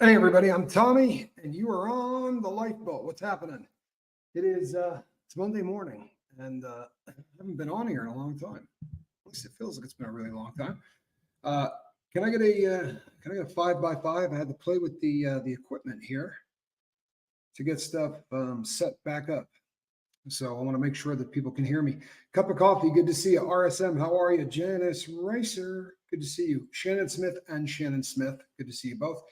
Hey everybody, I'm Tommy, and you are on the lifeboat. What's happening? It's Monday morning, and I haven't been on here in a long time. At least it feels like it's been a really long time. Uh, can I get a 5x5? I had to play with the equipment here to get stuff set back up. So I want to make sure that people can hear me. Cup of coffee, good to see you. RSM, how are you? Janice Racer, good to see you. Shannon Smith and Shannon Smith, good to see you both.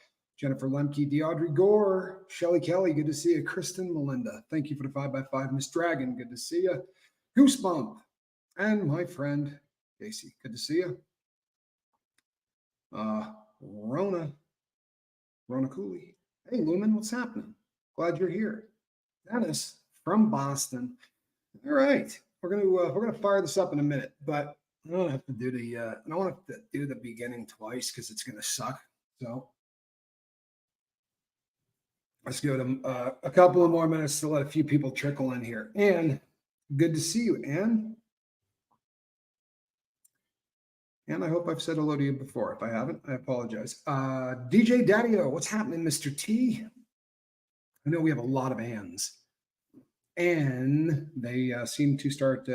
Jennifer Lemke, DeAudrey Gore, Shelly Kelly, good to see you. Kristen Melinda, thank you for the 5x5. Miss Dragon, good to see you. Goosebump, and my friend Casey, good to see you. Rona Cooley, hey Lumen, what's happening? Glad you're here. Dennis from Boston. All right, we're gonna fire this up in a minute, but I don't have to do the beginning twice because it's gonna suck. So let's go to a couple of more minutes to let a few people trickle in here. Ann, good to see you, Ann. And I hope I've said hello to you before. If I haven't, I apologize. DJ Daddy-O, what's happening, Mr. T? I know we have a lot of Anns. And they seem to start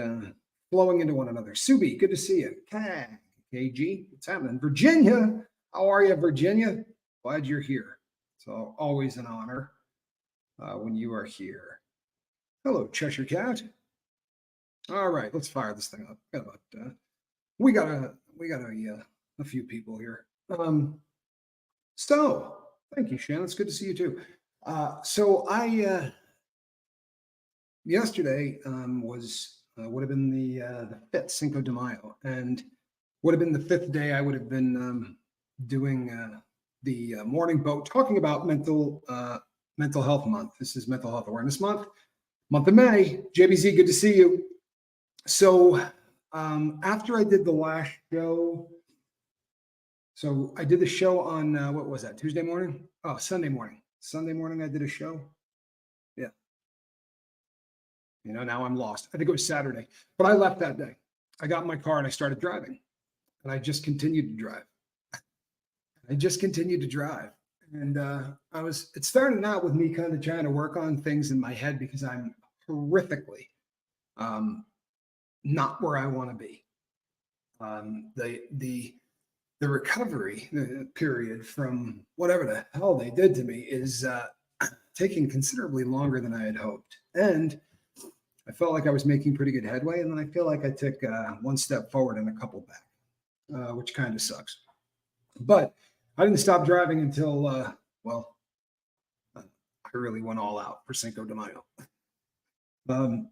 flowing into one another. Subi, good to see you. KG, what's happening? Virginia, how are you, Virginia? Glad you're here. So always an honor when you are here. Hello, Cheshire Cat. All right, let's fire this thing up. We got a few people here. So thank you, Shannon. It's good to see you too. So I yesterday would have been the 5th Cinco de Mayo, and would have been the 5th day I would have been doing the morning boat, talking about mental health month. This is Mental Health Awareness Month of May. JBZ, good to see you. So after I did the last show, so I did the show on what was that? Tuesday morning? Oh, Sunday morning. Sunday morning I did a show. Yeah. Now I'm lost. I think it was Saturday, but I left that day. I got in my car and I started driving, and I just continued to drive. And it started out with me kind of trying to work on things in my head because I'm horrifically not where I want to be. The recovery period from whatever the hell they did to me is taking considerably longer than I had hoped. And I felt like I was making pretty good headway. And then I feel like I took one step forward and a couple back, which kind of sucks. But I didn't stop driving until, I really went all out for Cinco de Mayo. I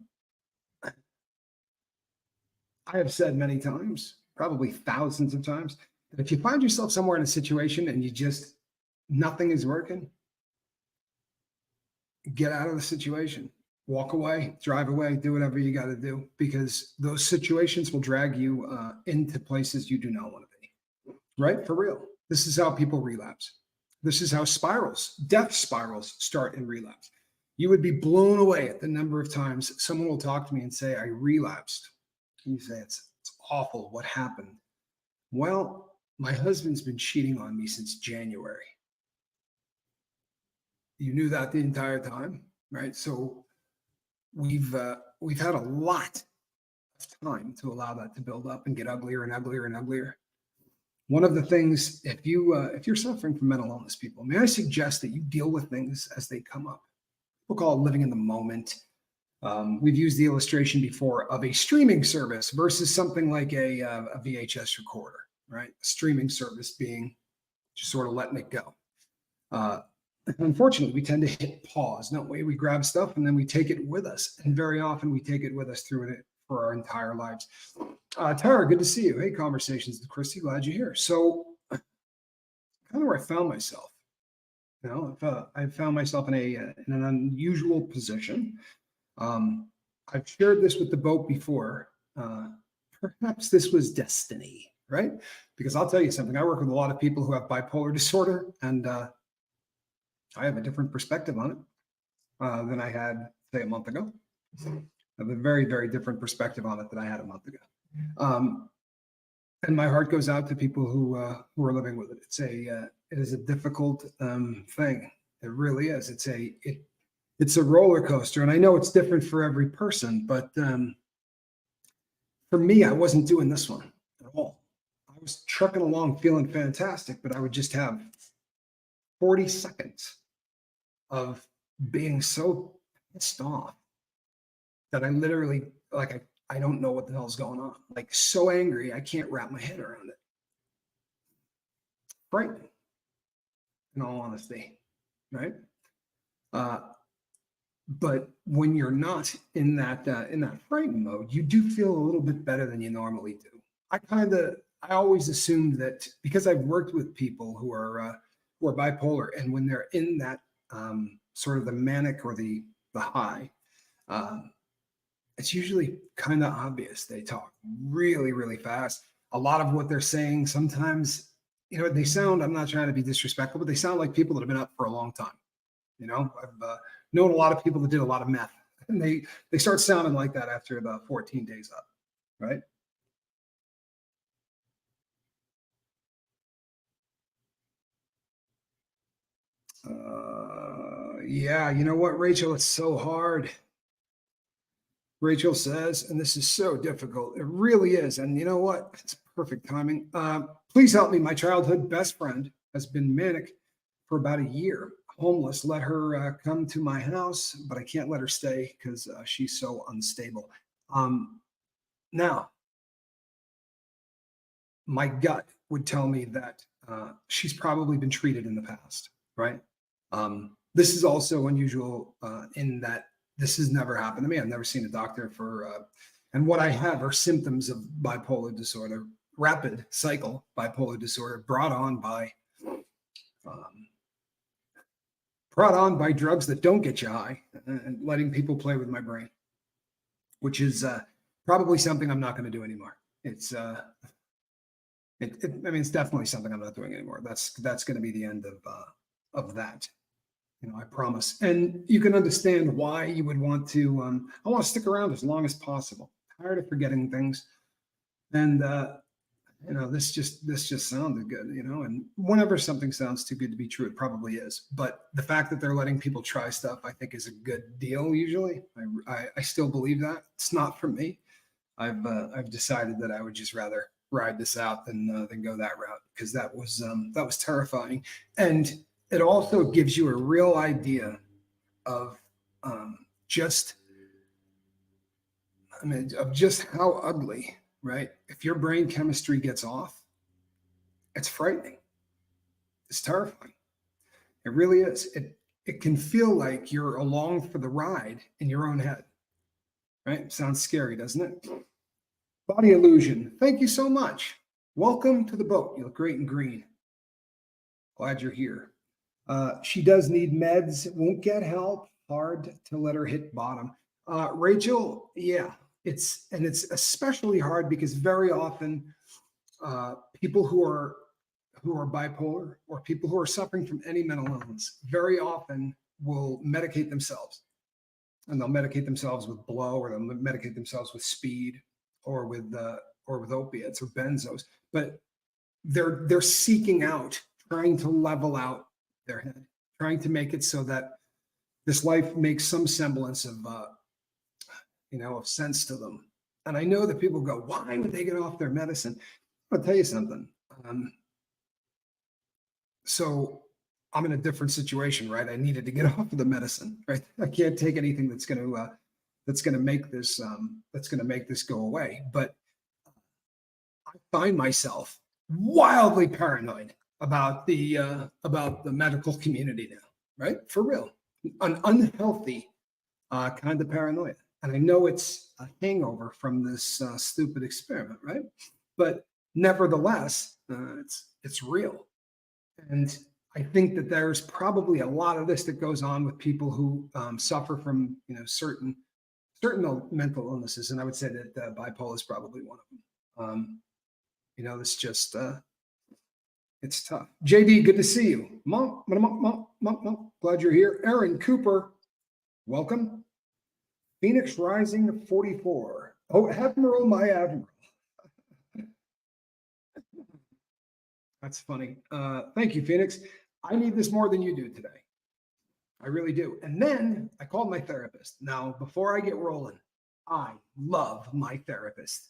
have said many times, probably thousands of times, that if you find yourself somewhere in a situation and nothing is working, get out of the situation, walk away, drive away, do whatever you got to do, because those situations will drag you into places you do not want to be, right? For real. This is how people relapse. This is how death spirals start in relapse. You would be blown away at the number of times someone will talk to me and say, I relapsed. And you say, it's awful. What happened? Well, my husband's been cheating on me since January. You knew that the entire time, right? So we've had a lot of time to allow that to build up and get uglier and uglier and uglier. One of the things, if you're suffering from mental illness, people, may I suggest that you deal with things as they come up. We'll call it living in the moment. We've used the illustration before of a streaming service versus something like a VHS recorder, right? A streaming service being just sort of letting it go. Unfortunately, we tend to hit pause, don't we? We grab stuff and then we take it with us. And very often we take it with us through it for our entire lives. Tara, good to see you. Hey, Conversations with Christy, glad you're here. So kind of where I found myself. I found myself in an unusual position. I've shared this with the boat before. Perhaps this was destiny, right? Because I'll tell you something. I work with a lot of people who have bipolar disorder, and I have a different perspective on it than I had, say, a month ago. I have a very, very different perspective on it than I had a month ago. And my heart goes out to people who are living with it. It is a difficult thing. It really is. It's a roller coaster, and I know it's different for every person, but for me, I wasn't doing this one at all. I was trucking along feeling fantastic, but I would just have 40 seconds of being so pissed off that I literally, like, I don't know what the hell's going on. Like, so angry, I can't wrap my head around it. Frightening, in all honesty, right? But when you're not in that frightened mode, you do feel a little bit better than you normally do. I always assumed that because I've worked with people who are bipolar, and when they're in that sort of the manic or the high, um, it's usually kind of obvious. They talk really, really fast. A lot of what they're saying sometimes, they sound. I'm not trying to be disrespectful, but they sound like people that have been up for a long time. I've known a lot of people that did a lot of meth, and they start sounding like that after about 14 days up, right? Yeah, you know what, Rachel? It's so hard. Rachel says, and this is so difficult. It really is. And you know what? It's perfect timing. Please help me. My childhood best friend has been manic for about a year. Homeless. Let her come to my house, but I can't let her stay because she's so unstable. Now, my gut would tell me that she's probably been treated in the past, right? This is also unusual in that this has never happened to me. I've never seen a doctor and what I have are symptoms of bipolar disorder, rapid cycle bipolar disorder um, brought on by drugs that don't get you high and letting people play with my brain, which is probably something I'm not going to do anymore. I mean, it's definitely something I'm not doing anymore. That's going to be the end of that. I promise. And you can understand why you would want to. I want to stick around as long as possible. Tired of forgetting things, and this just sounded good. And whenever something sounds too good to be true, it probably is. But the fact that they're letting people try stuff, I think, is a good deal. Usually, I still believe that it's not for me. I've decided that I would just rather ride this out than go that route because that was terrifying, and it also gives you a real idea of just of just how ugly, right? If your brain chemistry gets off, it's frightening. It's terrifying. It really is. It can feel like you're along for the ride in your own head, right? Sounds scary, doesn't it? Body illusion. Thank you so much. Welcome to the boat. You look great in green. Glad you're here. She does need meds. Won't get help. Hard to let her hit bottom. Rachel, yeah, it's especially hard because very often people who are bipolar or people who are suffering from any mental illness very often will medicate themselves, and they'll medicate themselves with blow, or they'll medicate themselves with speed, or with opiates or benzos. But they're seeking out, trying to level out their head, trying to make it so that this life makes some semblance of sense to them. And I know that people go, why would they get off their medicine? I'll tell you something. So I'm in a different situation, right? I needed to get off of the medicine, right? I can't take anything that's going to make this go away. But I find myself wildly paranoid about the medical community now, right? For real, an unhealthy kind of paranoia. And I know it's a hangover from this stupid experiment, right? But nevertheless, it's real. And I think that there's probably a lot of this that goes on with people who suffer from certain mental illnesses, and I would say that bipolar is probably one of them. It's just it's tough. JD, good to see you. Mom, glad you're here. Aaron Cooper, welcome. Phoenix Rising 44. Oh, Admiral, my Admiral. That's funny. Thank you, Phoenix. I need this more than you do today. I really do. And then I called my therapist. Now, before I get rolling, I love my therapist.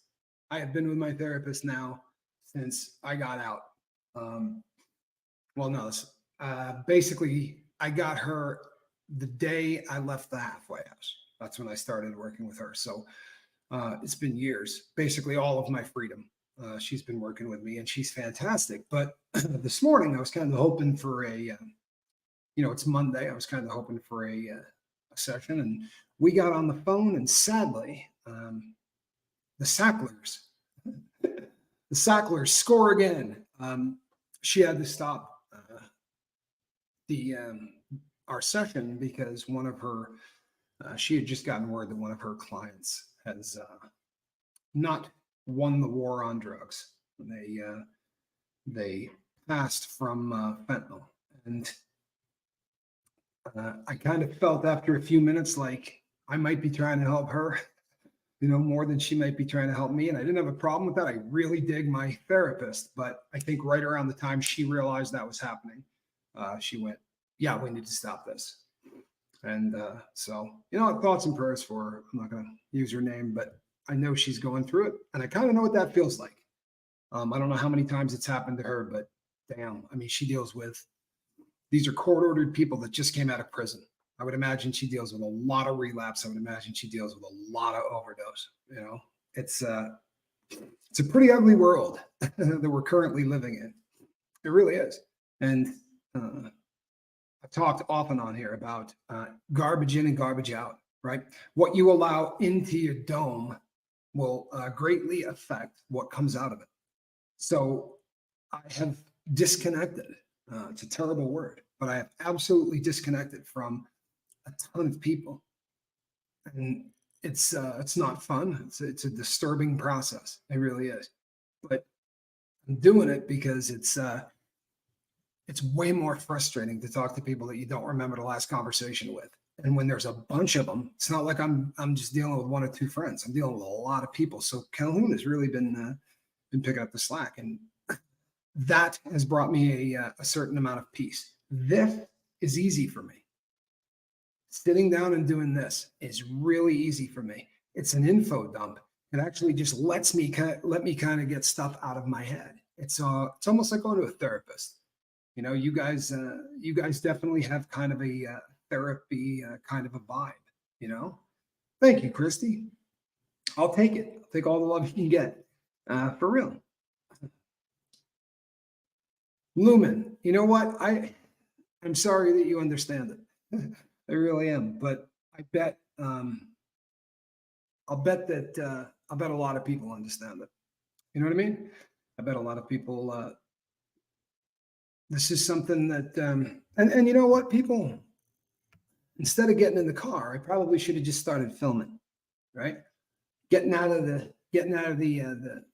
I have been with my therapist now since I got out. Um, well, no, basically, I got her the day I left the halfway house. That's when I started working with her. So it's been years, basically all of my freedom. She's been working with me and she's fantastic. But this morning, I was kind of hoping for it's Monday. I was kind of hoping for a session, and we got on the phone, and sadly, the Sacklers, the Sacklers score again. She had to stop the our session because one of her, she had just gotten word that one of her clients has not won the war on drugs. They passed from fentanyl, and I kind of felt after a few minutes like I might be trying to help her, more than she might be trying to help me. And I didn't have a problem with that. I really dig my therapist, but I think right around the time she realized that was happening, she went, "Yeah, we need to stop this." And so, thoughts and prayers for her. I'm not going to use her name, but I know she's going through it, and I kind of know what that feels like. I don't know how many times it's happened to her, but damn, I mean, she deals with, these are court-ordered people that just came out of prison. I would imagine she deals with a lot of relapse. I would imagine she deals with a lot of overdose. It's a pretty ugly world that we're currently living in. It really is. And I've talked often on here about garbage in and garbage out, right? What you allow into your dome will greatly affect what comes out of it. So I have disconnected. It's a terrible word, but I have absolutely disconnected from a ton of people, and it's not fun. It's a disturbing process. It really is. But I'm doing it because it's way more frustrating to talk to people that you don't remember the last conversation with. And when there's a bunch of them, it's not like I'm just dealing with one or two friends. I'm dealing with a lot of people. So Calhoun has really been picking up the slack, and that has brought me a certain amount of peace. This is easy for me. Sitting down and doing this is really easy for me. It's an info dump. It actually just let me kind of get stuff out of my head. It's almost like going to a therapist. You guys definitely have kind of a therapy kind of a vibe. Thank you, Christy. I'll take it. I'll take all the love you can get, for real. Lumen, you know what? I'm sorry that you understand it. I really am, but I bet I'll bet a lot of people understand it. You know what I mean? I bet a lot of people. This is something that, and you know what, people. Instead of getting in the car, I probably should have just started filming, right? Getting out of the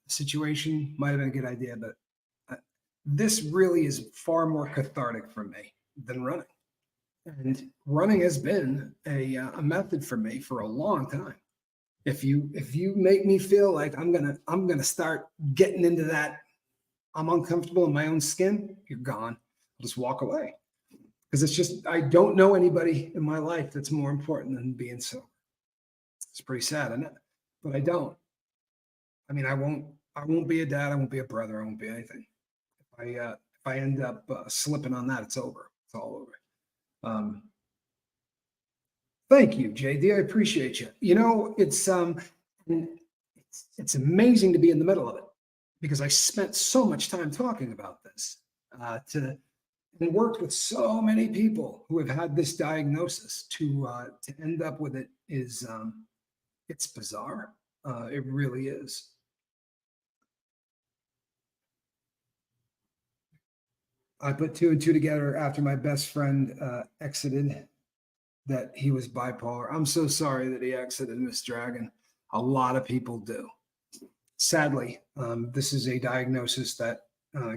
situation might have been a good idea, but this really is far more cathartic for me than running. And running has been a method for me for a long time. If you make me feel like I'm gonna start getting into that, I'm uncomfortable in my own skin, you're gone. I'll just walk away. Because it's just, I don't know anybody in my life that's more important than being sober. It's pretty sad, isn't it? But I don't. I mean, I won't be a dad. I won't be a brother. I won't be anything. If I end up slipping on that, it's over. It's all over. Thank you, JD. I appreciate you. It's amazing to be in the middle of it because I spent so much time talking about this and worked with so many people who have had this diagnosis to end up with it is it's bizarre. It really is. I put two and two together after my best friend exited that he was bipolar. I'm so sorry that he exited, Miss Dragon. A lot of people do. Sadly, this is a diagnosis that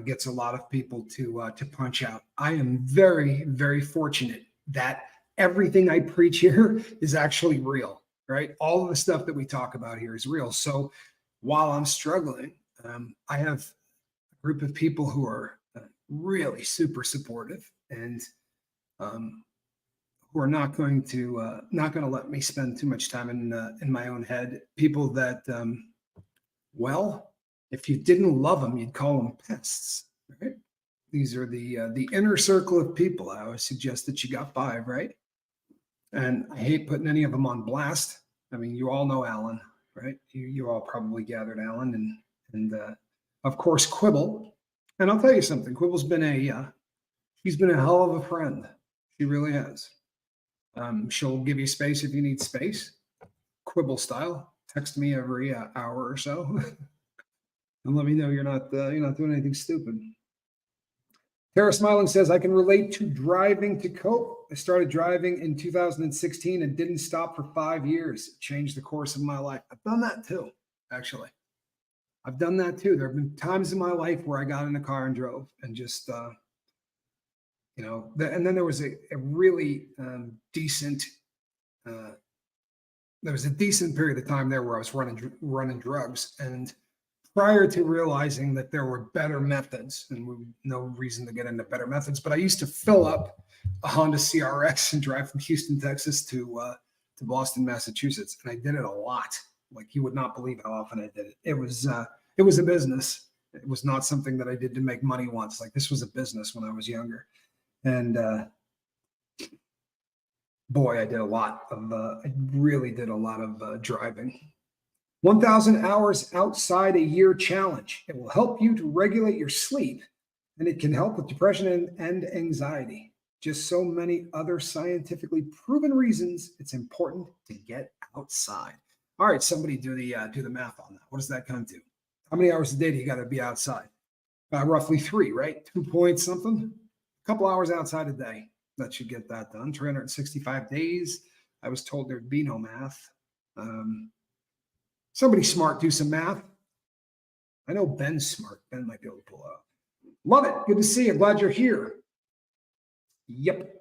gets a lot of people to punch out. I am very, very fortunate that everything I preach here is actually real, right? All of the stuff that we talk about here is real. So while I'm struggling, I have a group of people who are really super supportive and who are not going to let me spend too much time in my own head. People that well, if you didn't love them, you'd call them pests, right? These are the inner circle of people. I always suggest that you got five, right? And I hate putting any of them on blast. I mean, you all know Alan, right? You all probably gathered Alan and of course Quibble. And I'll tell you something. Quibble's been she's been a hell of a friend. She really has. She'll give you space if you need space, Quibble style. Text me every hour or so, and let me know you're not doing anything stupid. Tara Smiling says, I can relate to driving to cope. I started driving in 2016 and didn't stop for 5 years. It changed the course of my life. I've done that too, actually. I've done that too. There have been times in my life where I got in a car and drove and just, and then there was a really decent, there was a decent period of time there where I was running drugs. And prior to realizing that there were better methods, and no reason to get into better methods, but I used to fill up a Honda CRX and drive from Houston, Texas to Boston, Massachusetts. And I did it a lot. Like you would not believe how often I did it. It was a business. It was not something that I did to make money once. Like this was a business when I was younger. And boy, I really did a lot of driving. 1,000 hours outside a year challenge. It will help you to regulate your sleep, and it can help with depression and anxiety. Just so many other scientifically proven reasons it's important to get outside. All right, somebody do the math on that. What does that come to? How many hours a day do you got to be outside? Roughly 3, right? 2 points something. A couple hours outside a day. That should get that done. 365 days. I was told there'd be no math. Somebody smart, do some math. I know Ben's smart. Ben might be able to pull out. Love it. Good to see you. Glad you're here. Yep.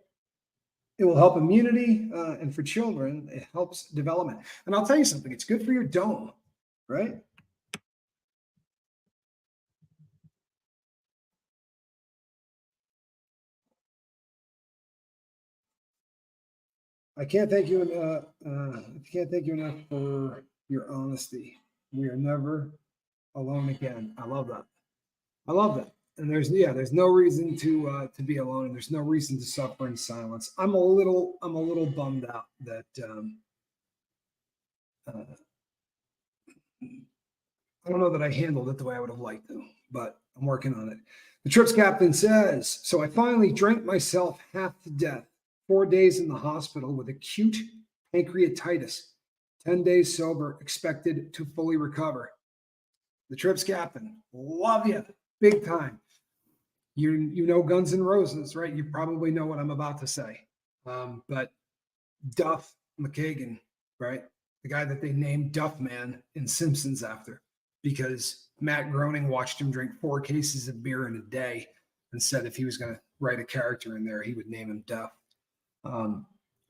It will help immunity, and for children, it helps development. And I'll tell you something. It's good for your dome, right? I can't thank you enough for your honesty. We are never alone again. I love that. I love that. And there's no reason to be alone, and there's no reason to suffer in silence. I'm a little bummed out that I don't know that I handled it the way I would have liked to, but I'm working on it. The trip's captain says, so I finally drank myself half to death. 4 days in the hospital with acute pancreatitis. 10 days sober, expected to fully recover. The trip's captain, love you, big time. You know Guns N' Roses, right? You probably know what I'm about to say. But Duff McKagan, right? The guy that they named Duff Man in Simpsons after, because Matt Groening watched him drink 4 cases of beer in a day and said if he was going to write a character in there, he would name him Duff.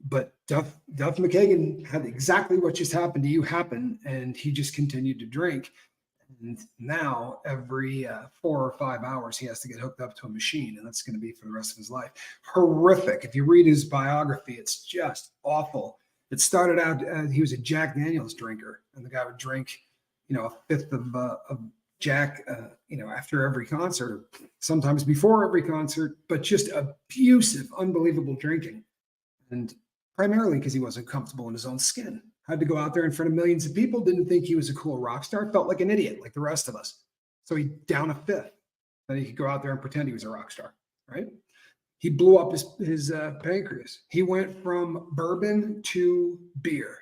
But Duff McKagan had exactly what just happened to you happen, and he just continued to drink. And now every 4 or 5 hours, he has to get hooked up to a machine, and that's going to be for the rest of his life. Horrific. If you read his biography, it's just awful. It started out, he was a Jack Daniels drinker, and the guy would drink, a fifth of Jack, after every concert, or sometimes before every concert, but just abusive, unbelievable drinking. And primarily because he wasn't comfortable in his own skin. Had to go out there in front of millions of people, didn't think he was a cool rock star, felt like an idiot, like the rest of us. So he down a fifth. Then he could go out there and pretend he was a rock star, right? He blew up his pancreas. He went from bourbon to beer.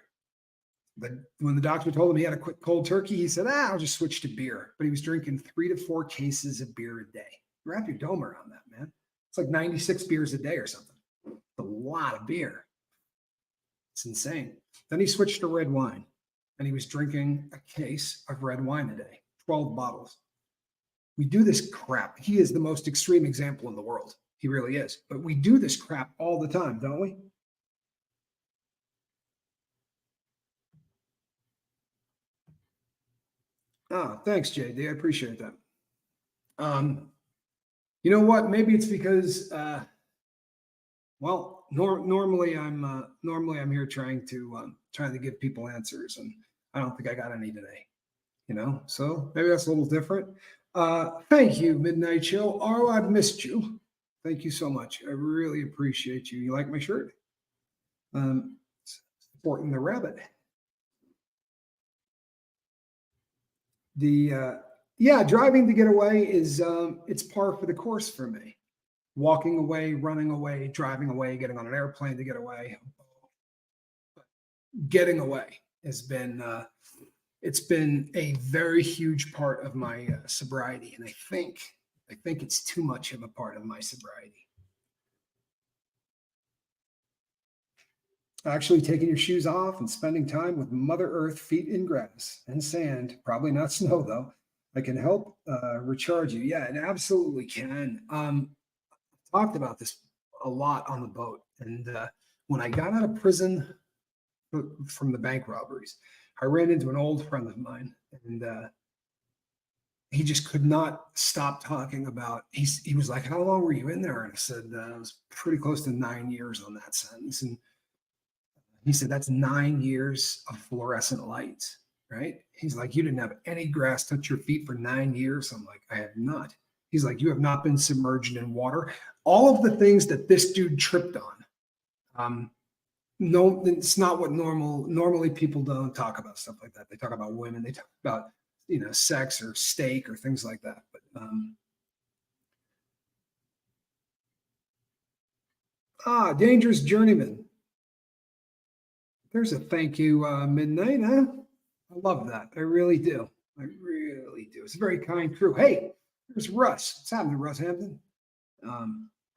But when the doctor told him he had to quit cold turkey, he said, I'll just switch to beer. But he was drinking 3 to 4 cases of beer a day. Wrap your dome around that, man. It's like 96 beers a day or something. A lot of beer. It's insane. Then he switched to red wine, and he was drinking a case of red wine a day, 12 bottles. We do this crap. He is the most extreme example in the world. He really is. But we do this crap all the time, don't we? Thanks, JD. I appreciate that. You know what? Maybe it's because, well, normally I'm here trying to give people answers, and I don't think I got any today. So maybe that's a little different. Thank you, Midnight Chill. Oh, I've missed you. Thank you so much. I really appreciate you. You like my shirt? Supporting the rabbit. Yeah, driving to get away is it's par for the course for me. Walking away, running away, driving away, getting on an airplane to get away. Getting away has been it's been a very huge part of my sobriety, and I think it's too much of a part of my sobriety. Actually taking your shoes off and spending time with Mother Earth, feet in grass and sand, probably not snow though. I can help recharge you. Yeah, it absolutely can. Talked about this a lot on the boat, and when I got out of prison from the bank robberies, I ran into an old friend of mine, and he just could not stop talking about. He was like, "How long were you in there?" And I said, "I was pretty close to 9 years on that sentence." And he said, "That's 9 years of fluorescent lights, right?" He's like, "You didn't have any grass touch your feet for 9 years." I'm like, "I have not." He's like, "You have not been submerged in water." All of the things that this dude tripped on. No, it's not what normally people don't talk about stuff like that. They talk about women, they talk about, sex or steak or things like that. But Dangerous Journeyman. There's a thank you, Midnight, huh? I love that. I really do. I really do. It's a very kind crew. Hey, there's Russ. What's happening, Russ Hampton?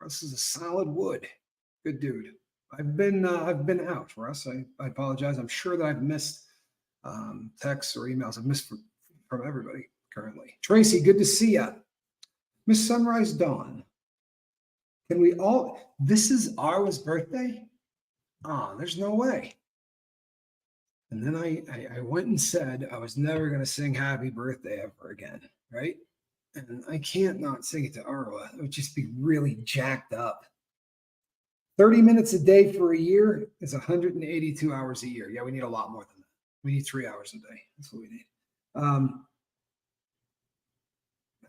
Russ is a solid wood. Good dude. I've been out, Russ. I apologize. I'm sure that I've missed texts or emails. I've missed from everybody currently. Tracy, good to see you. Miss Sunrise Dawn. Can we all? This is Arwa's birthday. There's no way. And then I went and said I was never going to sing Happy Birthday ever again, right? And I can't not sing it to Arwa. It would just be really jacked up. 30 minutes a day for a year is 182 hours a year. Yeah, we need a lot more than that. We need 3 hours a day. That's what we need.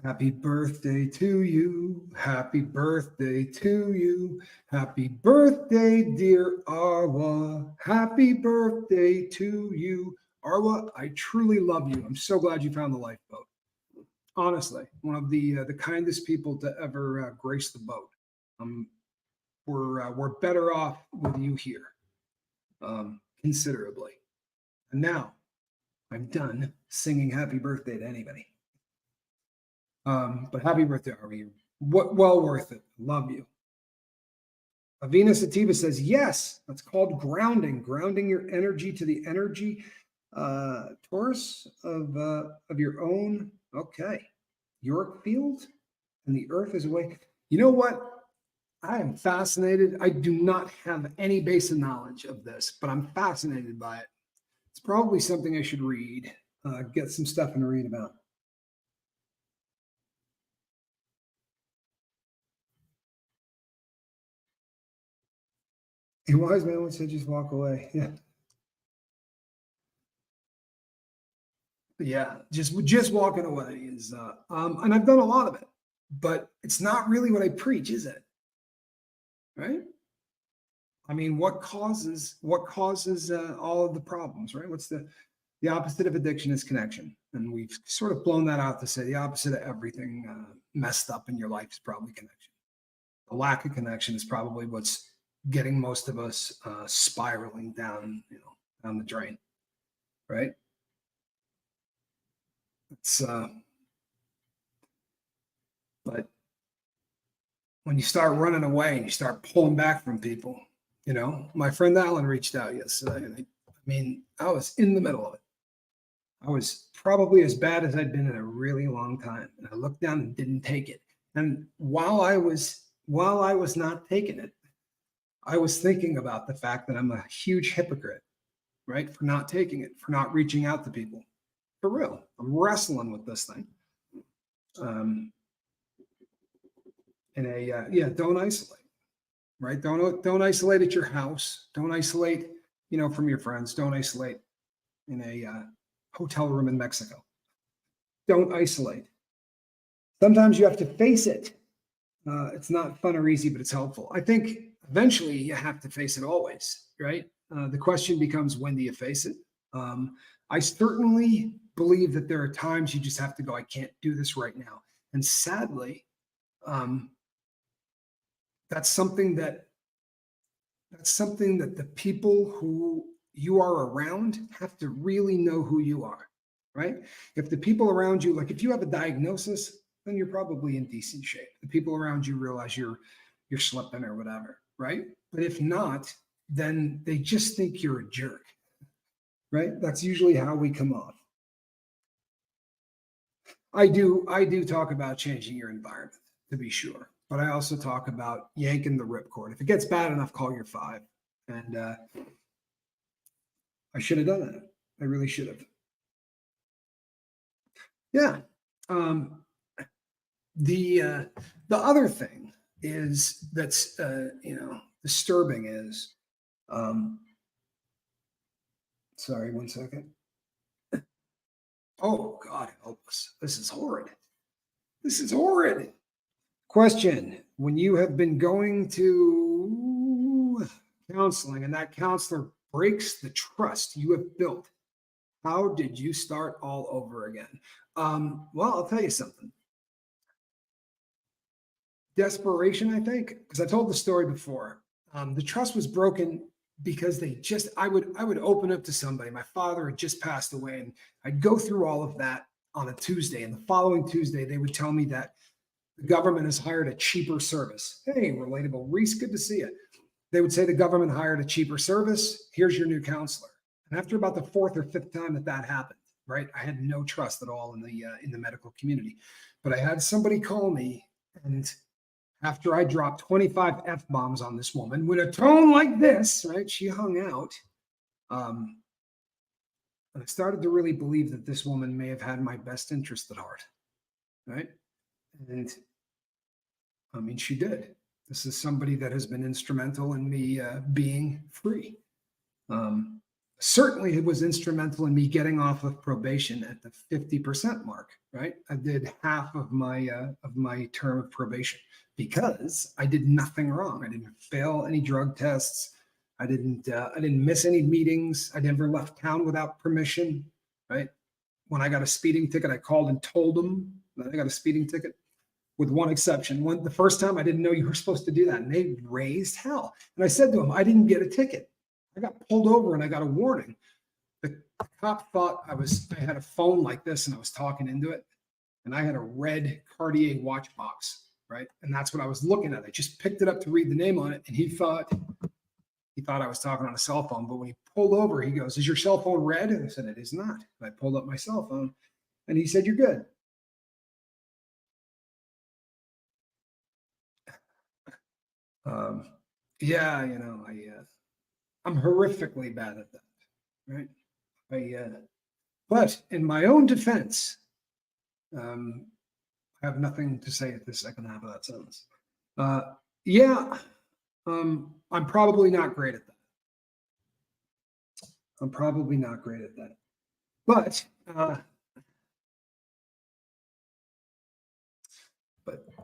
Happy birthday to you. Happy birthday to you. Happy birthday, dear Arwa. Happy birthday to you. Arwa, I truly love you. I'm so glad you found the lifeboat. Honestly, one of the kindest people to ever grace the boat. We're better off with you here, considerably. And now I'm done singing happy birthday to anybody. But happy birthday, Arwa. Well worth it. Love you. Avina Sativa says, yes, that's called grounding your energy to the energy Taurus of your own. Okay. York field and the earth is awake. You know what? I am fascinated. I do not have any basic knowledge of this, but I'm fascinated by it. It's probably something I should read, get some stuff and read about. A wise man would say, just walk away. Yeah. Yeah, just walking away is, and I've done a lot of it, but it's not really what I preach, is it? Right? I mean, what causes all of the problems, right? What's the opposite of addiction is connection, and we've sort of blown that out to say the opposite of everything messed up in your life is probably connection. The lack of connection is probably what's getting most of us spiraling down, down the drain, right? It's but when you start running away and you start pulling back from people, my friend Alan reached out yesterday, and I was in the middle of it. I was probably as bad as I'd been in a really long time, and I looked down and didn't take it. And while I was not taking it, I was thinking about the fact that I'm a huge hypocrite, right? For not taking it, for not reaching out to people. For real, I'm wrestling with this thing. Don't isolate, right? Don't isolate at your house. Don't isolate, from your friends. Don't isolate in a hotel room in Mexico. Don't isolate. Sometimes you have to face it. It's not fun or easy, but it's helpful. I think eventually you have to face it always, right? The question becomes, when do you face it? I certainly believe that there are times you just have to go, I can't do this right now. And sadly, that's something that the people who you are around have to really know who you are, right? If the people around you, like if you have a diagnosis, then you're probably in decent shape. The people around you realize you're slipping or whatever, right? But if not, then they just think you're a jerk, right? That's usually how we come off. I do talk about changing your environment, to be sure, but I also talk about yanking the ripcord. If it gets bad enough, call your five. And I should have done that. I really should have. Yeah. The other thing is that's disturbing is, sorry, 1 second. Oh God, help us! This is horrid. This is horrid. Question: when you have been going to counseling and that counselor breaks the trust you have built, how did you start all over again? Well, I'll tell you something. Desperation, I think, because I told the story before. The trust was broken because I would open up to somebody. My father had just passed away, and I'd go through all of that on a Tuesday, and the following Tuesday they would tell me that the government has hired a cheaper service. Hey, relatable Reese, good to see you. They would say the government hired a cheaper service. Here's your new counselor. And after about the fourth or fifth time that happened, right, I had no trust at all in the medical community. But I had somebody call me, and after I dropped 25 F-bombs on this woman with a tone like this, right, she hung out. And I started to really believe that this woman may have had my best interest at heart, right? And I mean, she did. This is somebody that has been instrumental in me being free. Certainly, it was instrumental in me getting off of probation at the 50% mark. Right, I did half of my term of probation because I did nothing wrong. I didn't fail any drug tests. I didn't miss any meetings. I never left town without permission. Right, when I got a speeding ticket, I called and told them that I got a speeding ticket. With one exception. The first time I didn't know you were supposed to do that, and they raised hell. And I said to them, I didn't get a ticket. I got pulled over and I got a warning. The cop thought I had a phone like this and I was talking into it. And I had a red Cartier watch box, right? And that's what I was looking at. I just picked it up to read the name on it. And he thought I was talking on a cell phone. But when he pulled over, he goes, is your cell phone red? And I said, it is not. And I pulled up my cell phone and he said, you're good. I'm horrifically bad at that, right? But in my own defense, I have nothing to say at the second half of that sentence. I'm probably not great at that. But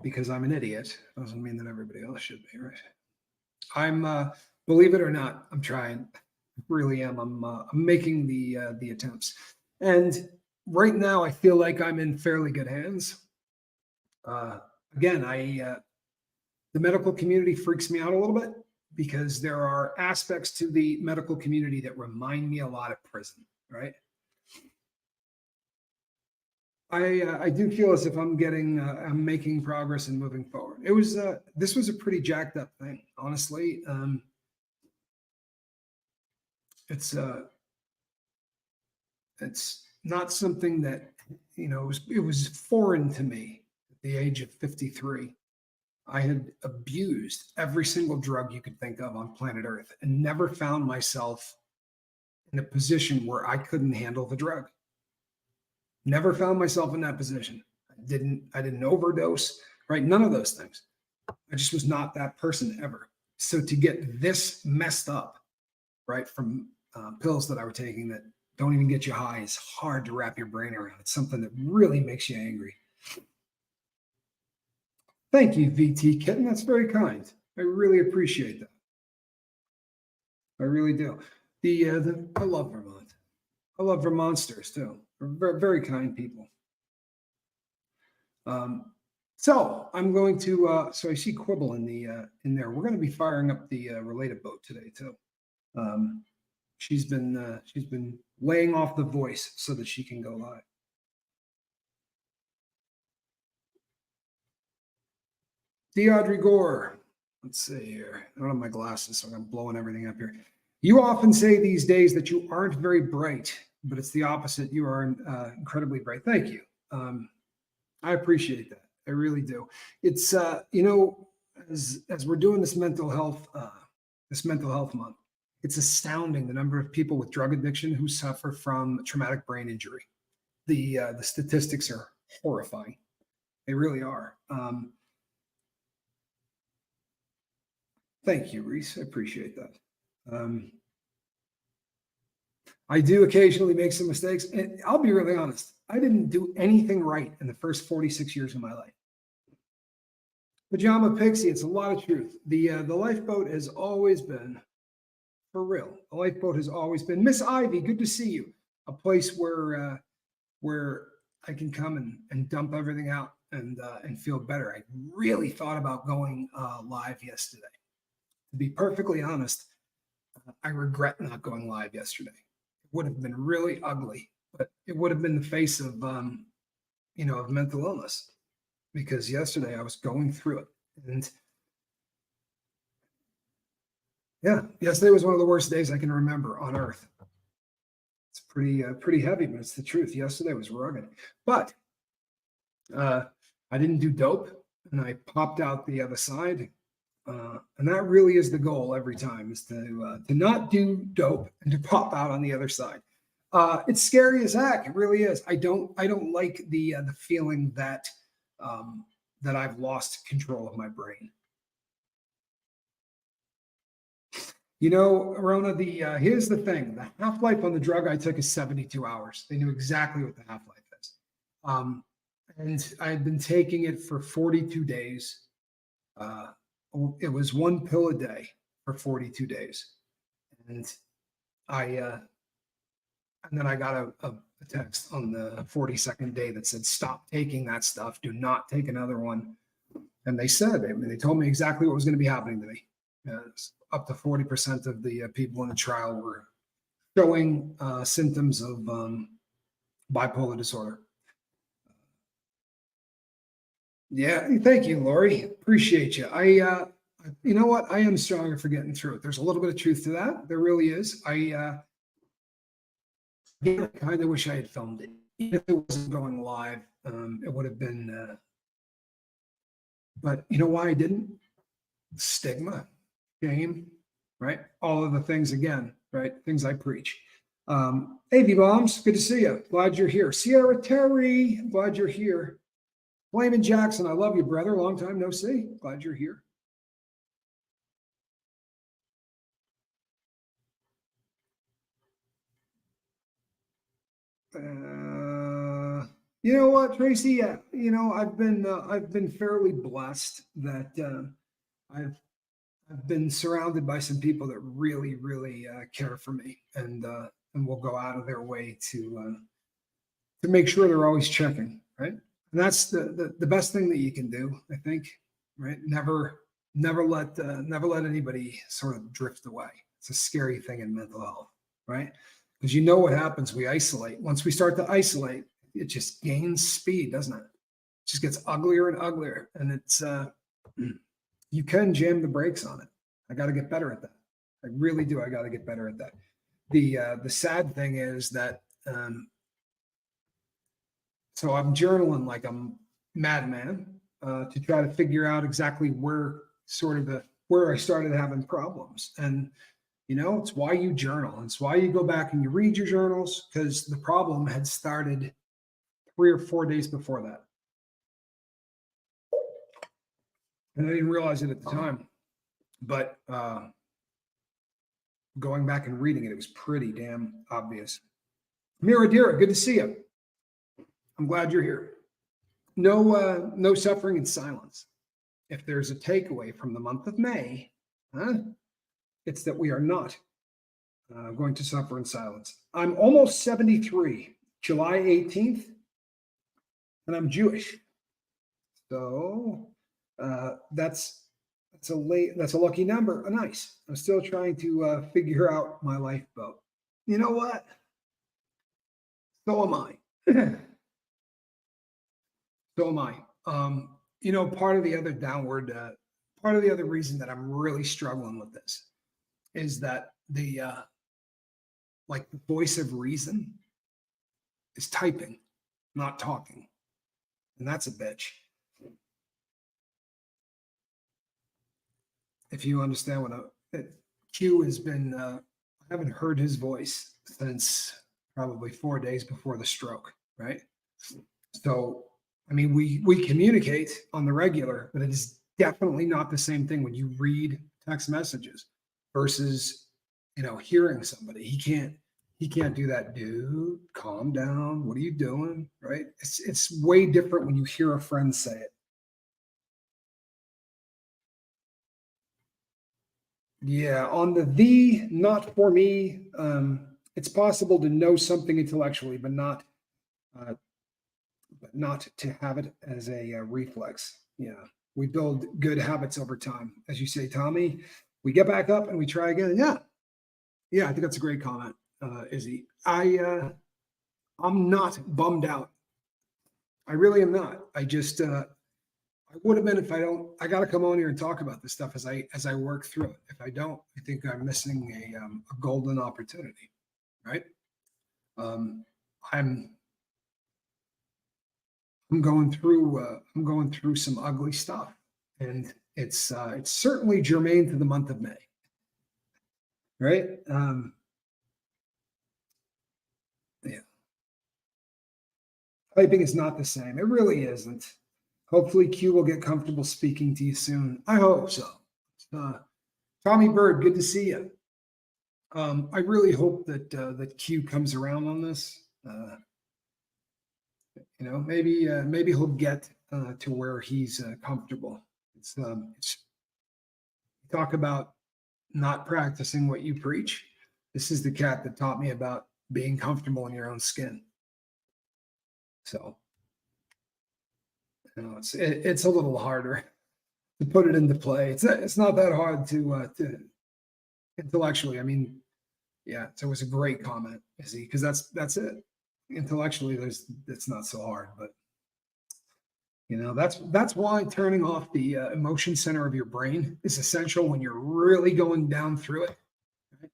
because I'm an idiot doesn't mean that everybody else should be, right? I'm, believe it or not, I'm trying. I really am. I'm making the attempts. And right now, I feel like I'm in fairly good hands. Again, the medical community freaks me out a little bit because there are aspects to the medical community that remind me a lot of prison, right? I do feel as if I'm making progress and moving forward. This was a pretty jacked up thing, honestly. It's not something that, it was foreign to me at the age of 53. I had abused every single drug you could think of on planet Earth and never found myself in a position where I couldn't handle the drug. Never found myself in that position. I didn't overdose, right? None of those things. I just was not that person ever. So to get this messed up, right, from pills that I were taking that don't even get you high is hard to wrap your brain around. It's something that really makes you angry. Thank you, VT Kitten. That's very kind. I really appreciate that. I really do. I love Vermont. I love Vermonters too. They're very, very kind people. So I'm going to. So I see Quibble in there. We're going to be firing up the related boat today too. She's been laying off the voice so that she can go live. Deaudrey Gore. Let's see here. I don't have my glasses, so I'm blowing everything up here. You often say these days that you aren't very bright, but it's the opposite. You are incredibly bright. Thank you. I appreciate that. I really do. It's as we're doing this mental health month, it's astounding the number of people with drug addiction who suffer from traumatic brain injury. The statistics are horrifying. They really are. Thank you, Reese. I appreciate that. I do occasionally make some mistakes, and I'll be really honest. I didn't do anything right in the first 46 years of my life. Pajama Pixie, it's a lot of truth. The lifeboat has always been, for real. The lifeboat has always been. Miss Ivy, good to see you. A place where I can come and dump everything out and feel better. I really thought about going live yesterday. To be perfectly honest, I regret not going live yesterday. It would have been really ugly, but it would have been the face of of mental illness, because yesterday I was going through it. And yeah, yesterday was one of the worst days I can remember on earth. It's pretty heavy, but it's the truth. Yesterday was rugged, but I didn't do dope, and I popped out the other side. And that really is the goal every time, is to not do dope and to pop out on the other side. It's scary as heck. It really is. I don't like the feeling that I've lost control of my brain. Rona, here's the thing. The half-life on the drug I took is 72 hours. They knew exactly what the half-life is. And I had been taking it for 42 days. It was one pill a day for 42 days. And then I got a text on the 42nd day that said, stop taking that stuff. Do not take another one. And they told me exactly what was going to be happening to me. Up to 40% of the people in the trial were showing symptoms of bipolar disorder. Yeah, thank you, Lori. Appreciate you. You know what? I am stronger for getting through it. There's a little bit of truth to that. There really is. I kind of wish I had filmed it. Even if it wasn't going live, it would have been. But you know why I didn't? Stigma, shame, right? All of the things again, right? Things I preach. AV Bombs, good to see you. Glad you're here. Sierra Terry, glad you're here. Flamin' Jackson, I love you, brother. Long time no see. Glad you're here. You know what, Tracy? Yeah, I've been fairly blessed that I've been surrounded by some people that really, really care for me and will go out of their way to make sure they're always checking, right? And that's the best thing that you can do, I think, right? Never let anybody sort of drift away. It's a scary thing in mental health, right? Because you know what happens. We isolate. Once we start to isolate, it just gains speed, doesn't it? It just gets uglier and uglier. And it's you can jam the brakes on it. I got to get better at that. I really do. I got to get better at that. The sad thing is that so I'm journaling like I'm madman to try to figure out exactly where I started having problems. And it's why you journal. It's why you go back and you read your journals, because the problem had started 3 or 4 days before that. And I didn't realize it at the time, but going back and reading it, it was pretty damn obvious. Miradira, good to see you. I'm glad you're here. No suffering in silence. If there's a takeaway from the month of May, it's that we are not going to suffer in silence. I'm almost 73, July 18th, and I'm Jewish. So that's a lucky number. Nice. I'm still trying to figure out my lifeboat. You know what? So am I. So am I. Part of the other reason that I'm really struggling with this is that the voice of reason is typing, not talking. And that's a bitch. If you understand Q has been, I haven't heard his voice since probably 4 days before the stroke, right? So, I mean, we communicate on the regular, but it is definitely not the same thing when you read text messages versus, hearing somebody. He can't do that. Dude, calm down. What are you doing? Right? It's way different when you hear a friend say it. Yeah, on the not for me, it's possible to know something intellectually, but not to have it as a reflex. Yeah, we build good habits over time, as you say, Tommy. We get back up and we try again. Yeah, I think that's a great comment, Izzy. I'm not bummed out. I really am not. I just I would have been if I don't. I got to come on here and talk about this stuff as I work through it. If I don't, I think I'm missing a golden opportunity, right? I'm going through some ugly stuff, and it's certainly germane to the month of May, right? Yeah, typing is not the same. It really isn't. Hopefully, Q will get comfortable speaking to you soon. I hope so. Tommy Bird, good to see you. I really hope that Q comes around on this. Maybe he'll get to where he's comfortable. It's talk about not practicing what you preach. This is the cat that taught me about being comfortable in your own skin. So, it's a little harder to put it into play. It's not that hard to intellectually. I mean, yeah, so it was a great comment, Izzy, because that's it. Intellectually, it's not so hard, but that's why turning off the emotion center of your brain is essential when you're really going down through it. Right?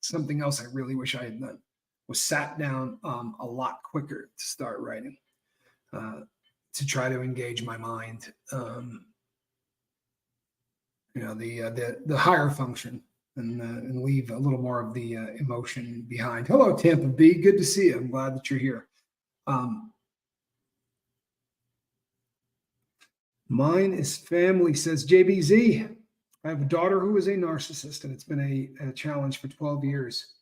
Something else I really wish I had done was sat down a lot quicker to start writing, to try to engage my mind. The higher function. And leave a little more of the emotion behind. Hello, Tampa B. Good to see you. I'm glad that you're here. Mine is family, says JBZ. I have a daughter who is a narcissist, and it's been a challenge for 12 years.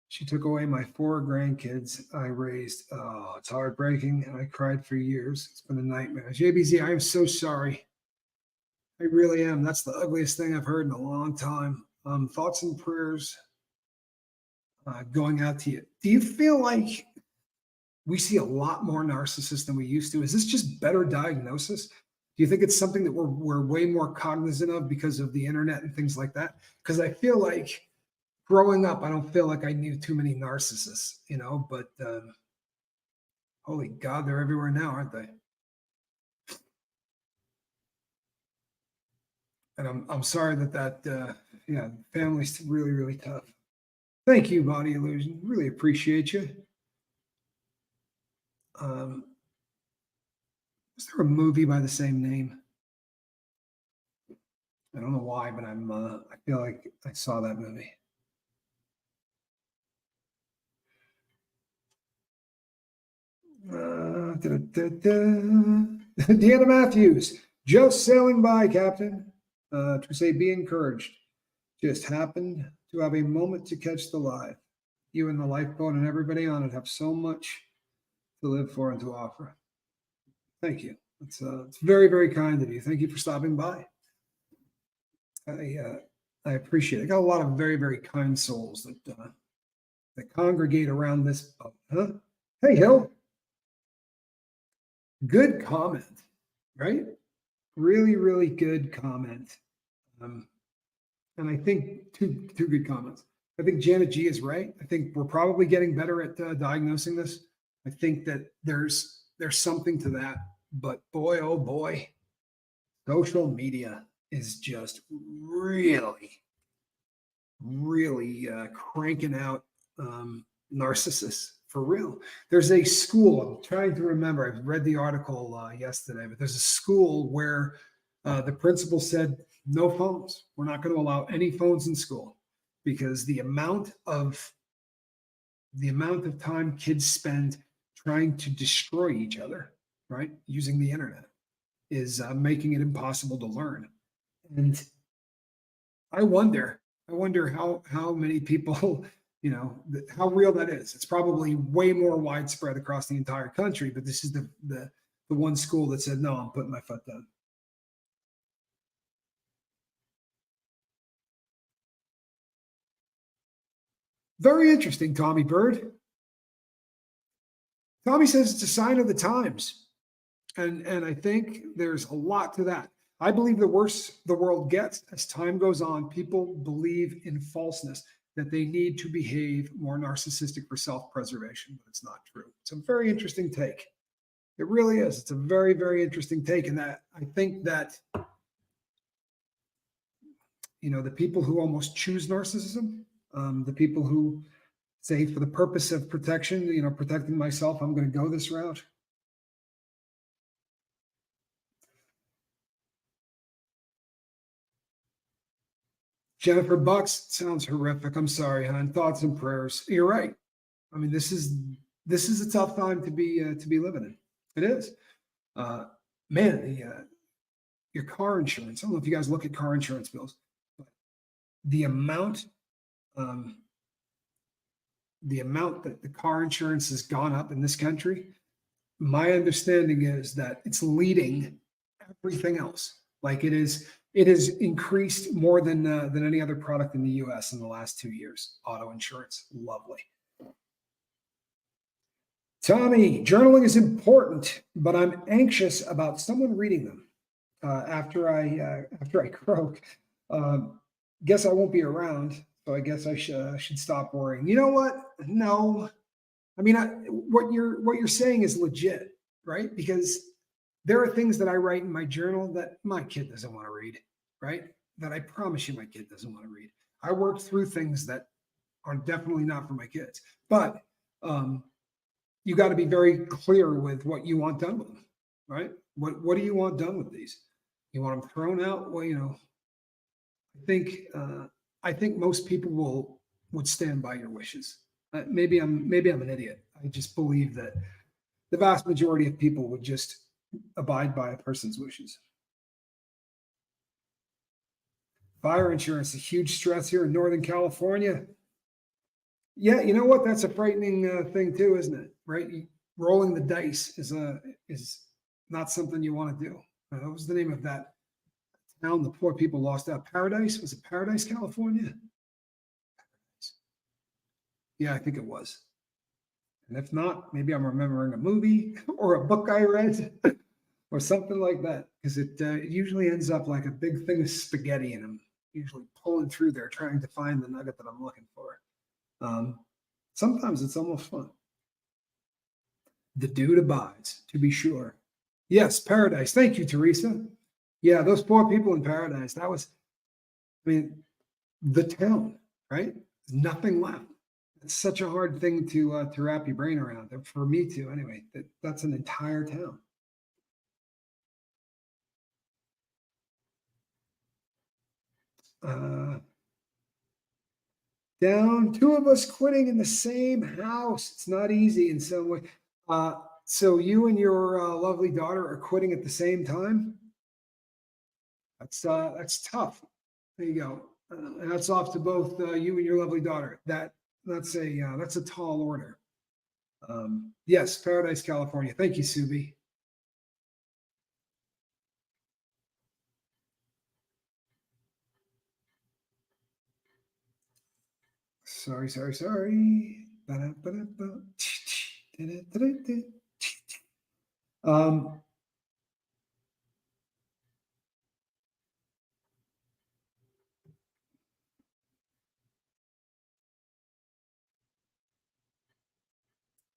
She took away my 4 grandkids I raised. Oh, it's heartbreaking, and I cried for years. It's been a nightmare. JBZ, I am so sorry. I really am. That's the ugliest thing I've heard in a long time. Thoughts and prayers going out to you. Do you feel like we see a lot more narcissists than we used to? Is this just better diagnosis? Do you think it's something that we're way more cognizant of because of the internet and things like that? Because I feel like growing up, I don't feel like I knew too many narcissists, but holy God, they're everywhere now, aren't they? And I'm sorry that family's really, really tough. Thank you, Body Illusion. Really appreciate you. Is there a movie by the same name? I don't know why, but I feel like I saw that movie. Deanna Matthews, Just sailing by, Captain. To say, be encouraged. Just happened to have a moment to catch the live. You and the lifeboat and everybody on it have so much to live for and to offer. Thank you. It's very, very kind of you. Thank you for stopping by. I appreciate it. I got a lot of very, very kind souls that congregate around this boat. Huh? Hey, Hill. Good comment, right? Really, really good comment. And I think two good comments. I think Janet G is right. I think we're probably getting better at diagnosing this. I think that there's something to that. But boy, oh boy, social media is just really, really cranking out narcissists for real. There's a school, I'm trying to remember, I read the article yesterday, but there's a school where the principal said, no phones. We're not going to allow any phones in school because the amount of time kids spend trying to destroy each other, right, using the internet is making it impossible to learn. And I wonder how many people, how real that is. It's probably way more widespread across the entire country, but this is the one school that said, no, I'm putting my foot down. Very interesting, Tommy Bird. Tommy says it's a sign of the times. And I think there's a lot to that. I believe the worse the world gets as time goes on, people believe in falseness, that they need to behave more narcissistic for self-preservation, but it's not true. It's a very interesting take. It really is. It's a very, very interesting take. And that I think that, the people who almost choose narcissism, the people who say for the purpose of protection, protecting myself, I'm going to go this route. Jennifer Bucks sounds horrific. I'm sorry, hon. Thoughts and prayers. You're right. I mean, this is a tough time to be living in. It is. Man, your car insurance. I don't know if you guys look at car insurance bills, but the amount that the car insurance has gone up in this country, my understanding is that it's leading everything else. Like it has increased more than any other product in the U.S. in the last 2 years. Auto insurance, lovely. Tommy, journaling is important, but I'm anxious about someone reading them after I croak. Guess I won't be around, so I guess I should stop worrying. You know what? No, I mean, what you're saying is legit, right? Because there are things that I write in my journal that my kid doesn't want to read, right? That I promise you my kid doesn't want to read. I work through things that are definitely not for my kids, but you got to be very clear with what you want done with them, right? What do you want done with these? You want them thrown out? Well, I think most people would stand by your wishes. Maybe I'm an idiot. I just believe that the vast majority of people would just abide by a person's wishes. Fire insurance, a huge stress here in Northern California. Yeah, you know what? That's a frightening thing too, isn't it? Right? Rolling the dice is not something you want to do. What was the name of that town the poor people lost out? Paradise? Was it Paradise, California? Yeah, I think it was. And if not, maybe I'm remembering a movie or a book I read or something like that, because it usually ends up like a big thing of spaghetti, and I'm usually pulling through there trying to find the nugget that I'm looking for. Sometimes it's almost fun. The dude abides, to be sure. Yes, Paradise. Thank you, Teresa. Yeah, those poor people in Paradise. That was, the town, right? Nothing left. It's such a hard thing to wrap your brain around. For me too, anyway. That's an entire town. Down, two of us quitting in the same house. It's not easy in some way. So you and your lovely daughter are quitting at the same time? That's tough. There you go. And that's off to both you and your lovely daughter. That's a tall order. Yes, Paradise, California. Thank you, Subi. Sorry. Ba-da-ba-da-ba. Um,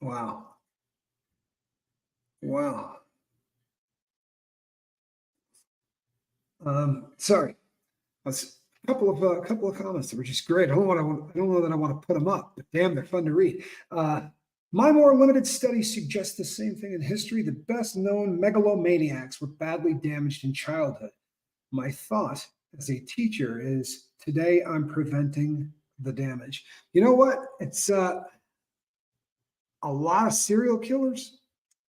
wow. Wow. Sorry. That's a couple of comments that were just great. I don't know that I want to put them up, but damn, they're fun to read. My more limited studies suggest the same thing in history. The best known megalomaniacs were badly damaged in childhood. My thought as a teacher is today I'm preventing the damage. You know what? It's a lot of serial killers,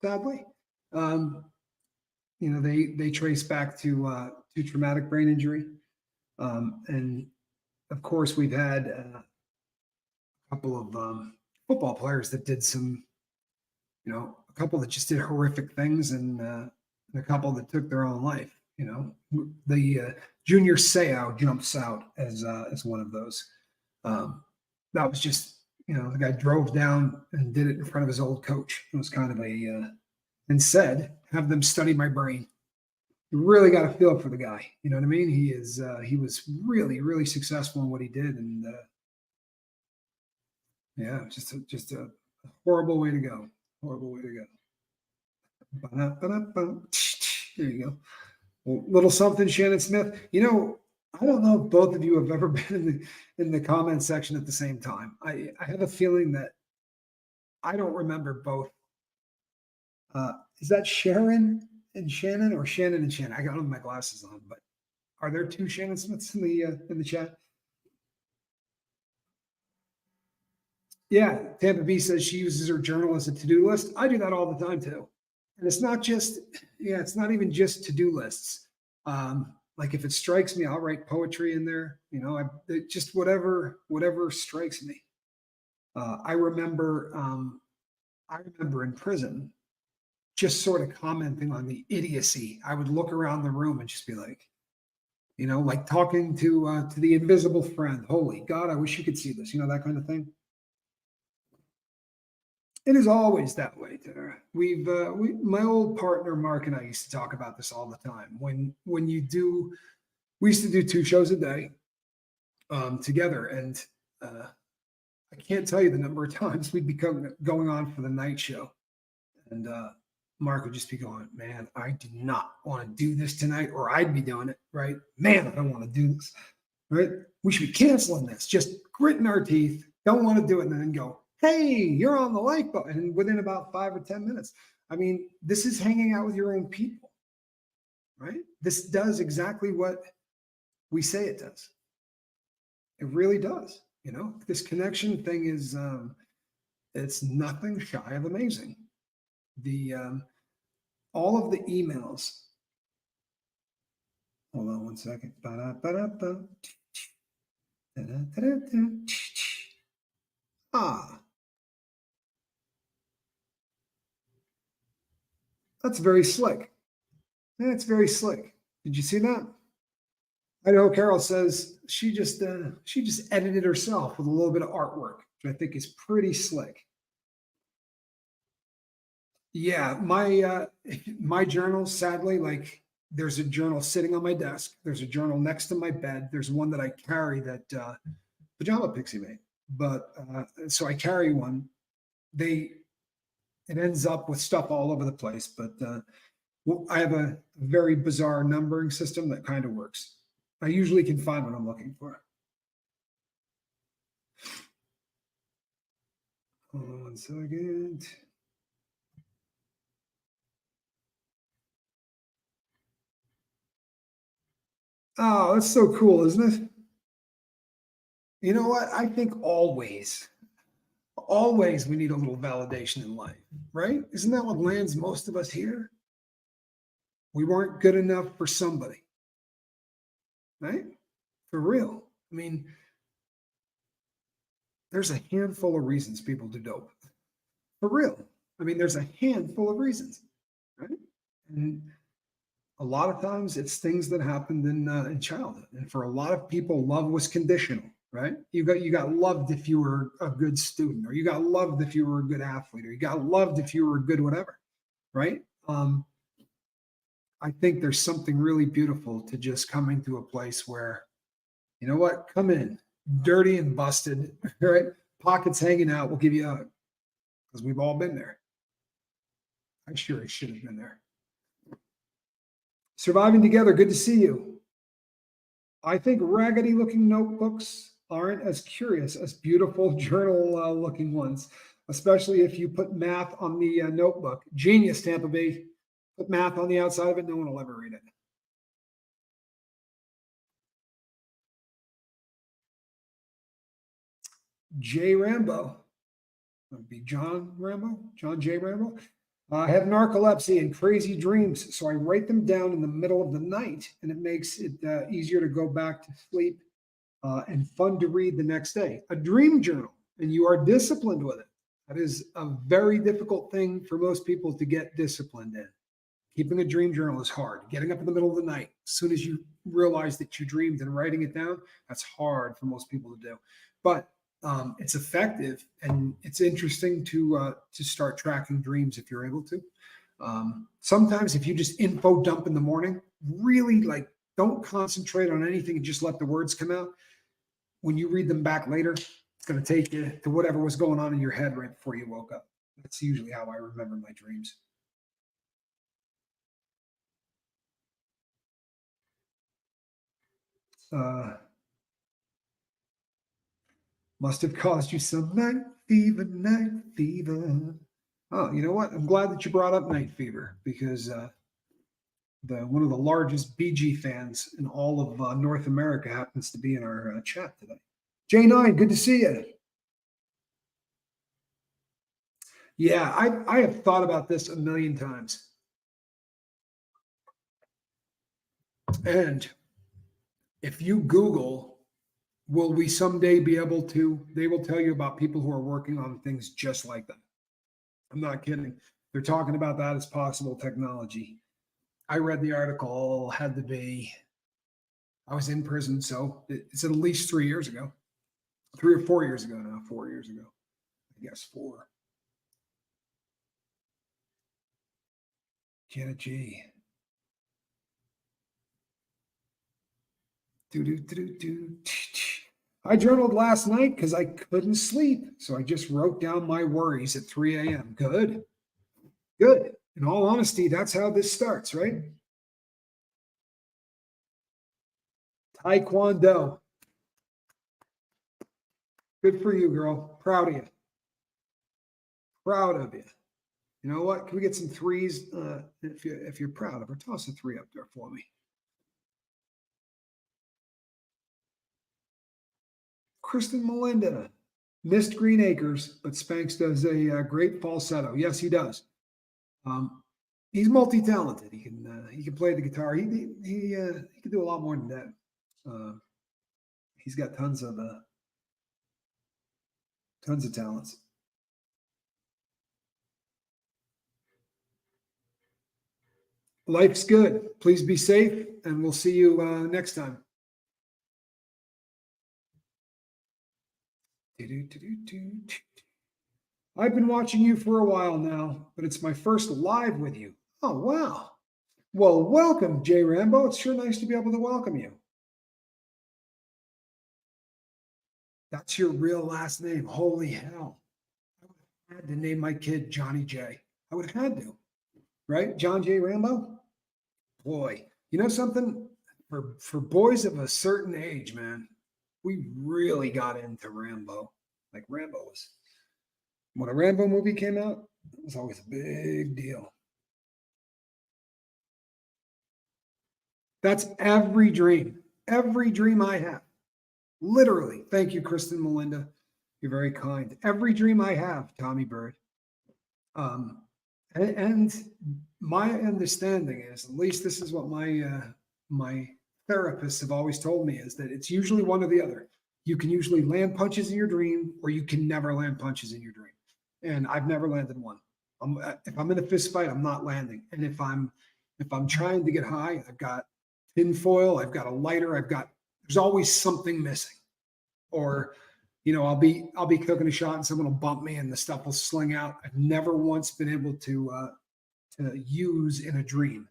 sadly. Um, they trace back to traumatic brain injury, and of course we've had a couple of football players that did some, a couple that just did horrific things, and a couple that took their own life. The Junior Seau jumps out as one of those. That was just, the guy drove down and did it in front of his old coach. It was kind of and said, have them study my brain. You really got to feel for the guy. You know what I mean? He was really, really successful in what he did. And yeah, just a horrible way to go. Horrible way to go. Ba-da-ba-da-ba. There you go. Well, little something, Shannon Smith. I don't know if both of you have ever been in the comment section at the same time. I have a feeling that I don't remember both. Is that Sharon and Shannon, or Shannon and Shannon? I got my glasses on, but are there two Shannon Smiths in the chat? Yeah, Tampa B says she uses her journal as a to-do list. I do that all the time too. And it's not just, yeah, it's not even just to-do lists. Like if it strikes me, I'll write poetry in there. Just whatever strikes me. I remember in prison, just sort of commenting on the idiocy. I would look around the room and just be like, like talking to the invisible friend. Holy God, I wish you could see this. That kind of thing. It is always that way, Tara. My old partner Mark and I used to talk about this all the time. We used to do 2 shows a day together, and I can't tell you the number of times we'd be going on for the night show, and Mark would just be going, "Man, I do not want to do this tonight," or I'd be doing it, right? "Man, I don't want to do this, right? We should be canceling this." Just gritting our teeth, don't want to do it, and then go, "Hey, you're on the lifeboat," and within about 5 or 10 minutes. I mean, this is hanging out with your own people, right? This does exactly what we say it does. It really does. This connection thing is it's nothing shy of amazing. The all of the emails. Hold on one second. Ah, that's very slick. That's very slick. Did you see that? Idaho Carol says she just edited herself with a little bit of artwork, which I think is pretty slick. Yeah, my journal, sadly, like there's a journal sitting on my desk. There's a journal next to my bed. There's one that I carry that Pajama Pixie made. But so I carry one. It ends up with stuff all over the place. But I have a very bizarre numbering system that kind of works. I usually can find what I'm looking for. Hold on one second. Oh, that's so cool, isn't it? You know what? I think always we need a little validation in life, right? Isn't that what lands most of us here? We weren't good enough for somebody. right? For real. I mean, there's a handful of reasons people do dope. For real. I mean, there's a handful of reasons, right? And a lot of times it's things that happened in childhood. And for a lot of people, love was conditional, right? You got loved if you were a good student, or you got loved if you were a good athlete, or you got loved if you were a good whatever, right? I think there's something really beautiful to just coming to a place where, you know what, come in, dirty and busted, right? Pockets hanging out. We'll give you a hug because we've all been there. I sure should have been there. Surviving together. Good to see you. I think raggedy looking notebooks aren't as curious as beautiful journal looking ones, especially if you put math on the notebook. Genius, Tampa Bay. Put math on the outside of it, no one will ever read it. J. Rambo. Would be John Rambo, John J. Rambo. I have narcolepsy and crazy dreams, so I write them down in the middle of the night, and it makes it easier to go back to sleep and fun to read the next day. A dream journal, and you are disciplined with it. That is a very difficult thing for most people to get disciplined in. Keeping a dream journal is hard. Getting up in the middle of the night, as soon as you realize that you dreamed and writing it down, that's hard for most people to do. But it's effective, and it's interesting to start tracking dreams if you're able to. Sometimes if you just info dump in the morning, really like don't concentrate on anything and just let the words come out. When you read them back later, it's going to take you to whatever was going on in your head right before you woke up. That's usually how I remember my dreams. Must have caused you some night fever, night fever. Oh, you know what? I'm glad that you brought up night fever because one of the largest BG fans in all of North America happens to be in our chat today. J9, good to see you. Yeah, I have thought about this a million times. And if you Google, will we someday be able to, they will tell you about people who are working on things just like that. I'm not kidding. They're talking about that as possible technology. I read the article, had to be, I was in prison, so it's at least 3 years ago. 3 or 4 years ago now, 4 years ago. I guess 4. Janet G. I journaled last night because I couldn't sleep. So I just wrote down my worries at 3 a.m. Good. Good. In all honesty, that's how this starts, right? Taekwondo. Good for you, girl. Proud of you. Proud of you. You know what? Can we get some threes? If you're proud of her, toss a 3 up there for me. Kristen Melinda missed Green Acres, but Spanx does a great falsetto. Yes, he does. He's multi-talented. He can play the guitar. He can do a lot more than that. He's got tons of talents. Life's good. Please be safe, and we'll see you next time. I've been watching you for a while now, but it's my first live with you. Oh, wow. Well, welcome, Jay Rambo. It's sure nice to be able to welcome you. That's your real last name. Holy hell. I would have had to name my kid Johnny J. I would have had to, right? John J. Rambo? Boy, you know something? For boys of a certain age, man, we really got into Rambo. Like Rambo was, when a Rambo movie came out, it was always a big deal. That's every dream I have. Literally. Thank you, Kristen Melinda. You're very kind. Every dream I have, Tommy Bird. And my understanding is, at least this is what my therapists have always told me is that it's usually one or the other. You can usually land punches in your dream, or you can never land punches in your dream. And I've never landed one. If I'm in a fist fight, I'm not landing. And if I'm trying to get high, I've got tinfoil, I've got a lighter, there's always something missing. Or, I'll be cooking a shot and someone will bump me and the stuff will sling out. I've never once been able to use in a dream,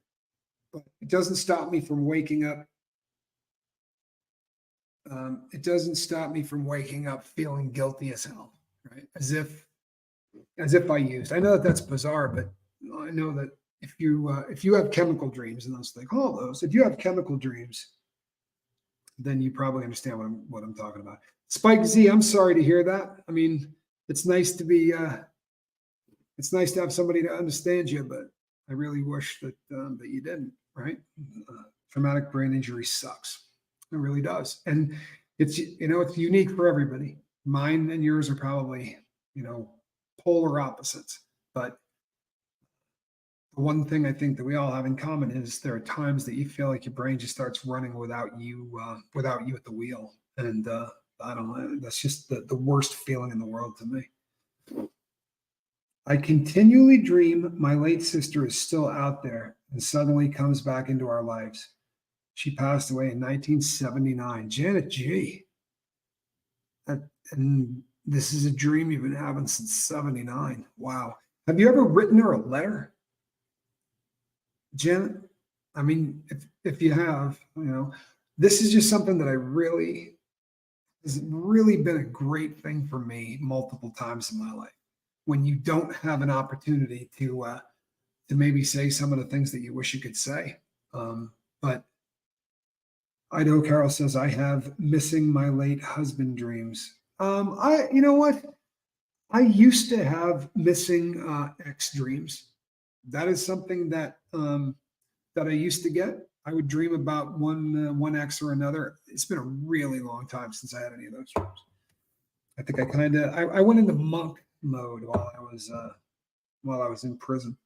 but it doesn't stop me from waking up. It doesn't stop me from waking up feeling guilty as hell, right? As if I used. I know that that's bizarre, but I know that if you have chemical dreams and those things, if you have chemical dreams, then you probably understand what I'm talking about. Spike Z, I'm sorry to hear that. I mean, it's nice to have somebody to understand you, but I really wish that you didn't, right? Traumatic brain injury sucks. It really does. And it's unique for everybody. Mine and yours are probably, polar opposites. But the one thing I think that we all have in common is there are times that you feel like your brain just starts running without you at the wheel. And I don't know, that's just the worst feeling in the world to me. I continually dream my late sister is still out there and suddenly comes back into our lives. She passed away in 1979. Janet G. And this is a dream you've been having since 79. Wow. Have you ever written her a letter, Janet? I mean, if you have, this is just something that has really been a great thing for me multiple times in my life. When you don't have an opportunity to maybe say some of the things that you wish you could say. But Idaho Carol says, I have missing my late husband dreams. You know what? I used to have missing ex dreams. That is something that I used to get. I would dream about one ex or another. It's been a really long time since I had any of those dreams. I think I went into monk mode while I was in prison.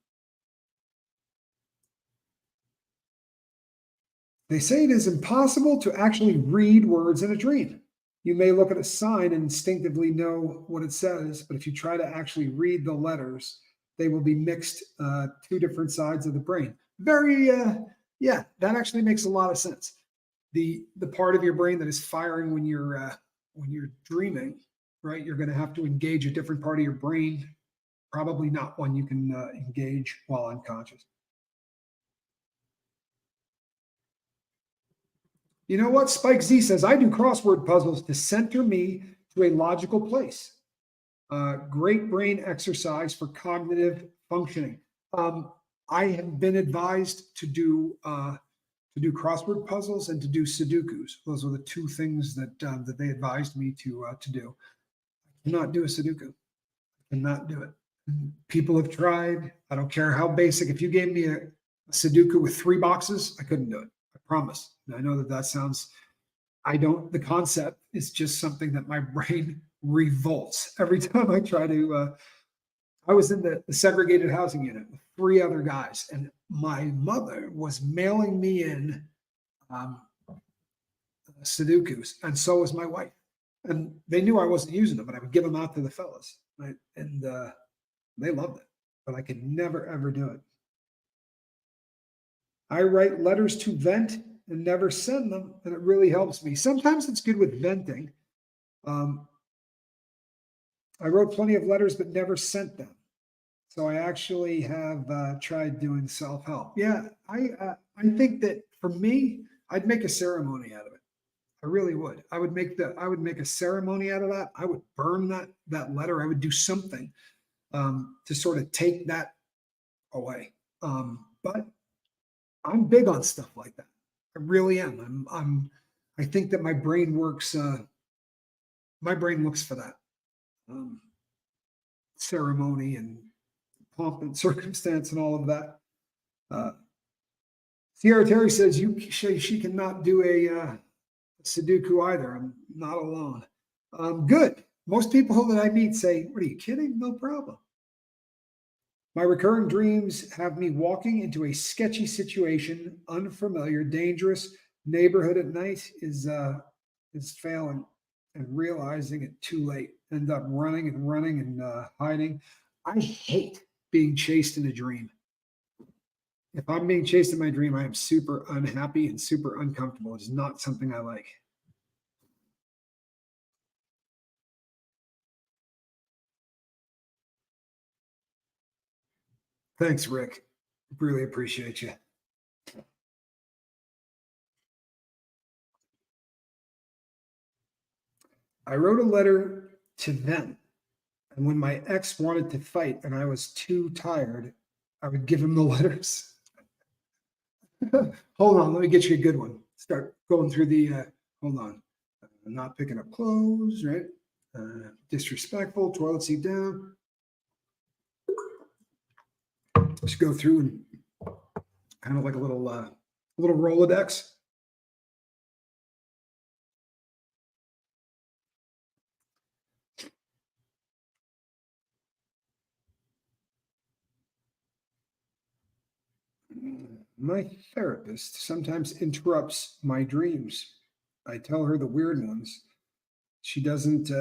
They say it is impossible to actually read words in a dream. You may look at a sign and instinctively know what it says, but if you try to actually read the letters, they will be mixed two different sides of the brain. Yeah, that actually makes a lot of sense. The part of your brain that is firing when you're dreaming, right? You're going to have to engage a different part of your brain, probably not one you can engage while unconscious. You know what? Spike Z says, I do crossword puzzles to center me to a logical place. Great brain exercise for cognitive functioning. I have been advised to do crossword puzzles and to do Sudokus. Those are the two things that they advised me to do. I cannot do a Sudoku. I cannot do it. People have tried. I don't care how basic. If you gave me a Sudoku with 3 boxes, I couldn't do it. I promise. And I know that sounds, the concept is just something that my brain revolts every time I try to, I was in the segregated housing unit with 3 other guys, and my mother was mailing me in Sudokus, and so was my wife. And they knew I wasn't using them, but I would give them out to the fellas, right? And they loved it, but I could never, ever do it. I write letters to vent and never send them, and it really helps me. Sometimes it's good with venting. I wrote plenty of letters, but never sent them. So I actually have tried doing self-help. Yeah, I think that for me, I'd make a ceremony out of it. I really would. I would make a ceremony out of that. I would burn that letter. I would do something to sort of take that away. But I'm big on stuff like that. I really am. I think that my brain works. My brain looks for that ceremony and pomp and circumstance and all of that. Sierra Terry says she cannot do a Sudoku either. I'm not alone. Good. Most people that I meet say, "What are you kidding? No problem." My recurring dreams have me walking into a sketchy situation, unfamiliar, dangerous, neighborhood at night is failing and realizing it too late. End up running and running and hiding. I hate being chased in a dream. If I'm being chased in my dream, I am super unhappy and super uncomfortable. It is not something I like. Thanks, Rick. Really appreciate you. I wrote a letter to them. And when my ex wanted to fight and I was too tired, I would give him the letters. Hold on, let me get you a good one. Start going through hold on. Not picking up clothes, right? Disrespectful, toilet seat down. Just go through and kind of like a little Rolodex. My therapist sometimes interrupts my dreams. I tell her the weird ones. She doesn't.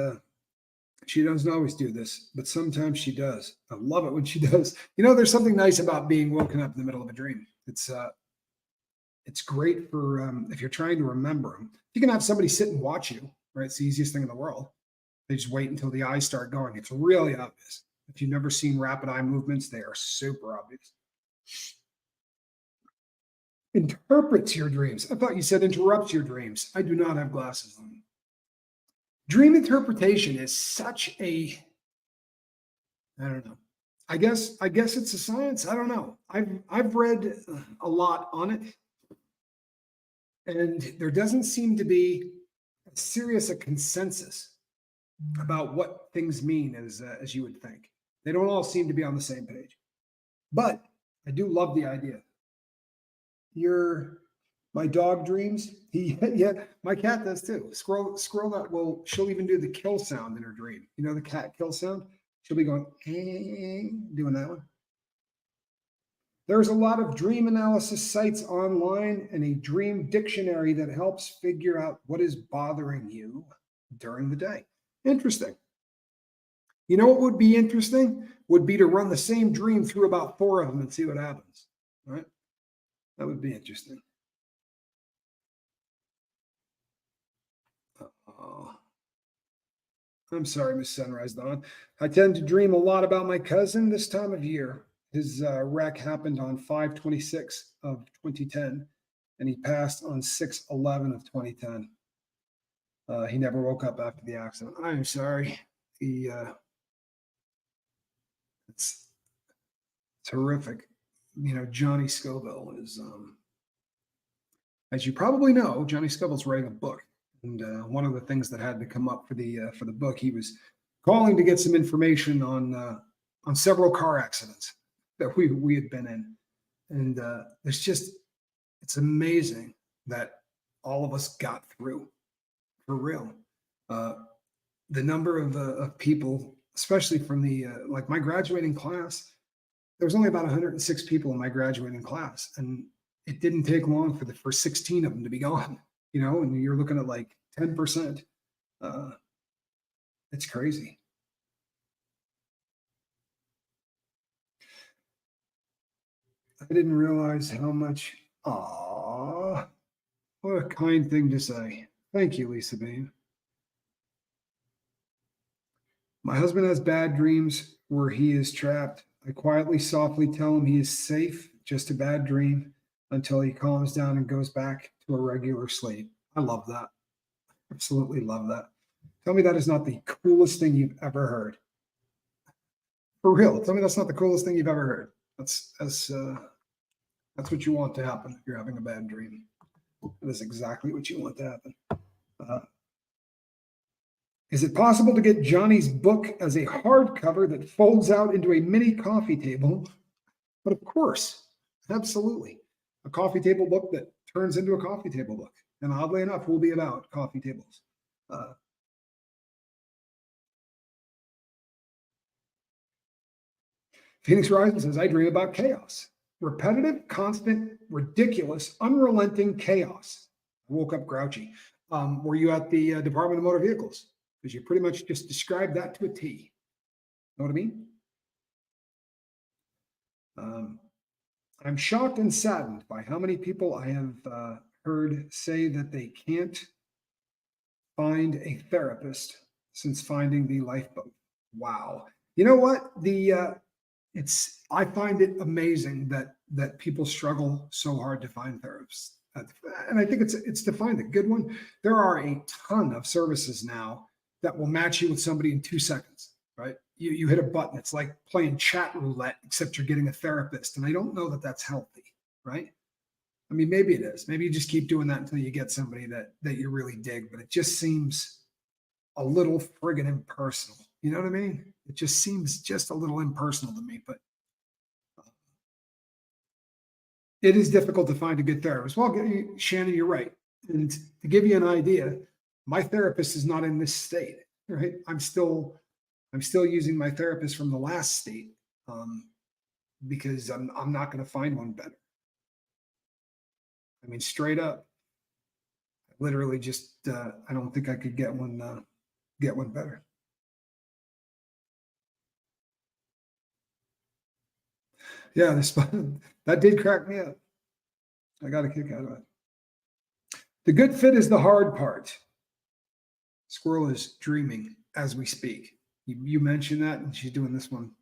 She doesn't always do this, but sometimes she does. I love it when she does. There's something nice about being woken up in the middle of a dream. It's great for if you're trying to remember them. You can have somebody sit and watch you, right? It's the easiest thing in the world. They just wait until the eyes start going. It's really obvious. If you've never seen rapid eye movements, they are super obvious. Interprets your dreams. I thought you said interrupts your dreams. I do not have glasses on. Dream interpretation is such I don't know. I guess it's a science. I don't know. I've read a lot on it, and there doesn't seem to be as serious a consensus about what things mean as you would think. They don't all seem to be on the same page. But I do love the idea. My dog dreams. Yeah, my cat does too. Squirrel that she'll even do the kill sound in her dream. The cat kill sound? She'll be going, doing that one. There's a lot of dream analysis sites online and a dream dictionary that helps figure out what is bothering you during the day. Interesting. What would be interesting? Would be to run the same dream through about 4 of them and see what happens. All right? That would be interesting. Oh, I'm sorry, Miss Sunrise Dawn. I tend to dream a lot about my cousin this time of year. His wreck happened on 5/26 of 2010, and he passed on 6/11 of 2010. He never woke up after the accident. I'm sorry. It's horrific. Johnny Scoville is, as you probably know, Johnny Scoville's writing a book. And one of the things that had to come up for the book, he was calling to get some information on several car accidents that we had been in, and it's amazing that all of us got through, for real. The number of people, especially from like my graduating class, there was only about 106 people in my graduating class, and it didn't take long for 16 of them to be gone. And you're looking at like 10%. It's crazy. I didn't realize how much. Aw, what a kind thing to say. Thank you, Lisa Bean. My husband has bad dreams where he is trapped. I quietly, softly tell him he is safe, just a bad dream, until he calms down and goes back to a regular sleep. I love that. Absolutely love that. Tell me that is not the coolest thing you've ever heard. For real, tell me that's not the coolest thing you've ever heard. That's what you want to happen if you're having a bad dream. That is exactly what you want to happen. Is it possible to get Johnny's book as a hardcover that folds out into a mini coffee table? But of course, absolutely. A coffee table book that turns into a coffee table book. And oddly enough, will be about coffee tables. Phoenix Rising says, I dream about chaos. Repetitive, constant, ridiculous, unrelenting chaos. woke up grouchy. Were you at the Department of Motor Vehicles? Because you pretty much just described that to a T. Know what I mean? I'm shocked and saddened by how many people I have heard say that they can't find a therapist since finding the lifeboat. Wow. You know what? I find it amazing that people struggle so hard to find therapists. And I think it's to find a good one. There are a ton of services now that will match you with somebody in 2 seconds, right? You hit a button. It's like playing chat roulette, except you're getting a therapist. And I don't know that that's healthy, right? I mean, maybe it is. Maybe you just keep doing that until you get somebody that you really dig. But it just seems a little friggin' impersonal. You know what I mean? It just seems just a little impersonal to me. But it is difficult to find a good therapist. Well, Shannon, you're right. And to give you an idea, my therapist is not in this state, right? I'm still using my therapist from the last state because I'm not going to find one better. I mean, straight up, literally just I don't think I could get one better. Yeah, that did crack me up. I got a kick out of it. The good fit is the hard part. Squirrel is dreaming as we speak. You mentioned that, and she's doing this one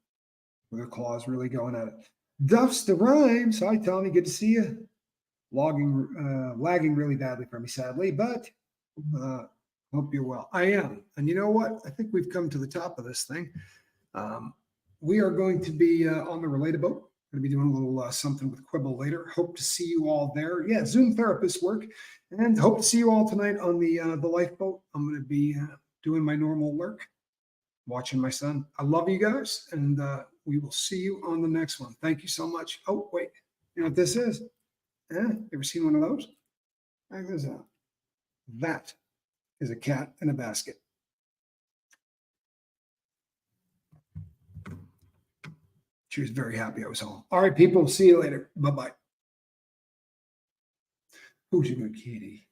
with her claws really going at it. Duff's the rhymes. Hi, Tommy. Good to see you. Lagging really badly for me, sadly, but hope you're well. I am. And you know what? I think we've come to the top of this thing. We are going to be on the Related Boat. Going to be doing a little something with Quibble later. Hope to see you all there. Yeah, Zoom therapist work. And hope to see you all tonight on the lifeboat. I'm going to be doing my normal lurk, watching my son. I love you guys, and we will see you on the next one. Thank you so much. Oh, wait. You know what this is? Ever seen one of those? Check this out. That is a cat in a basket. She was very happy I was home. All right, people. See you later. Bye-bye. Who's a good kitty?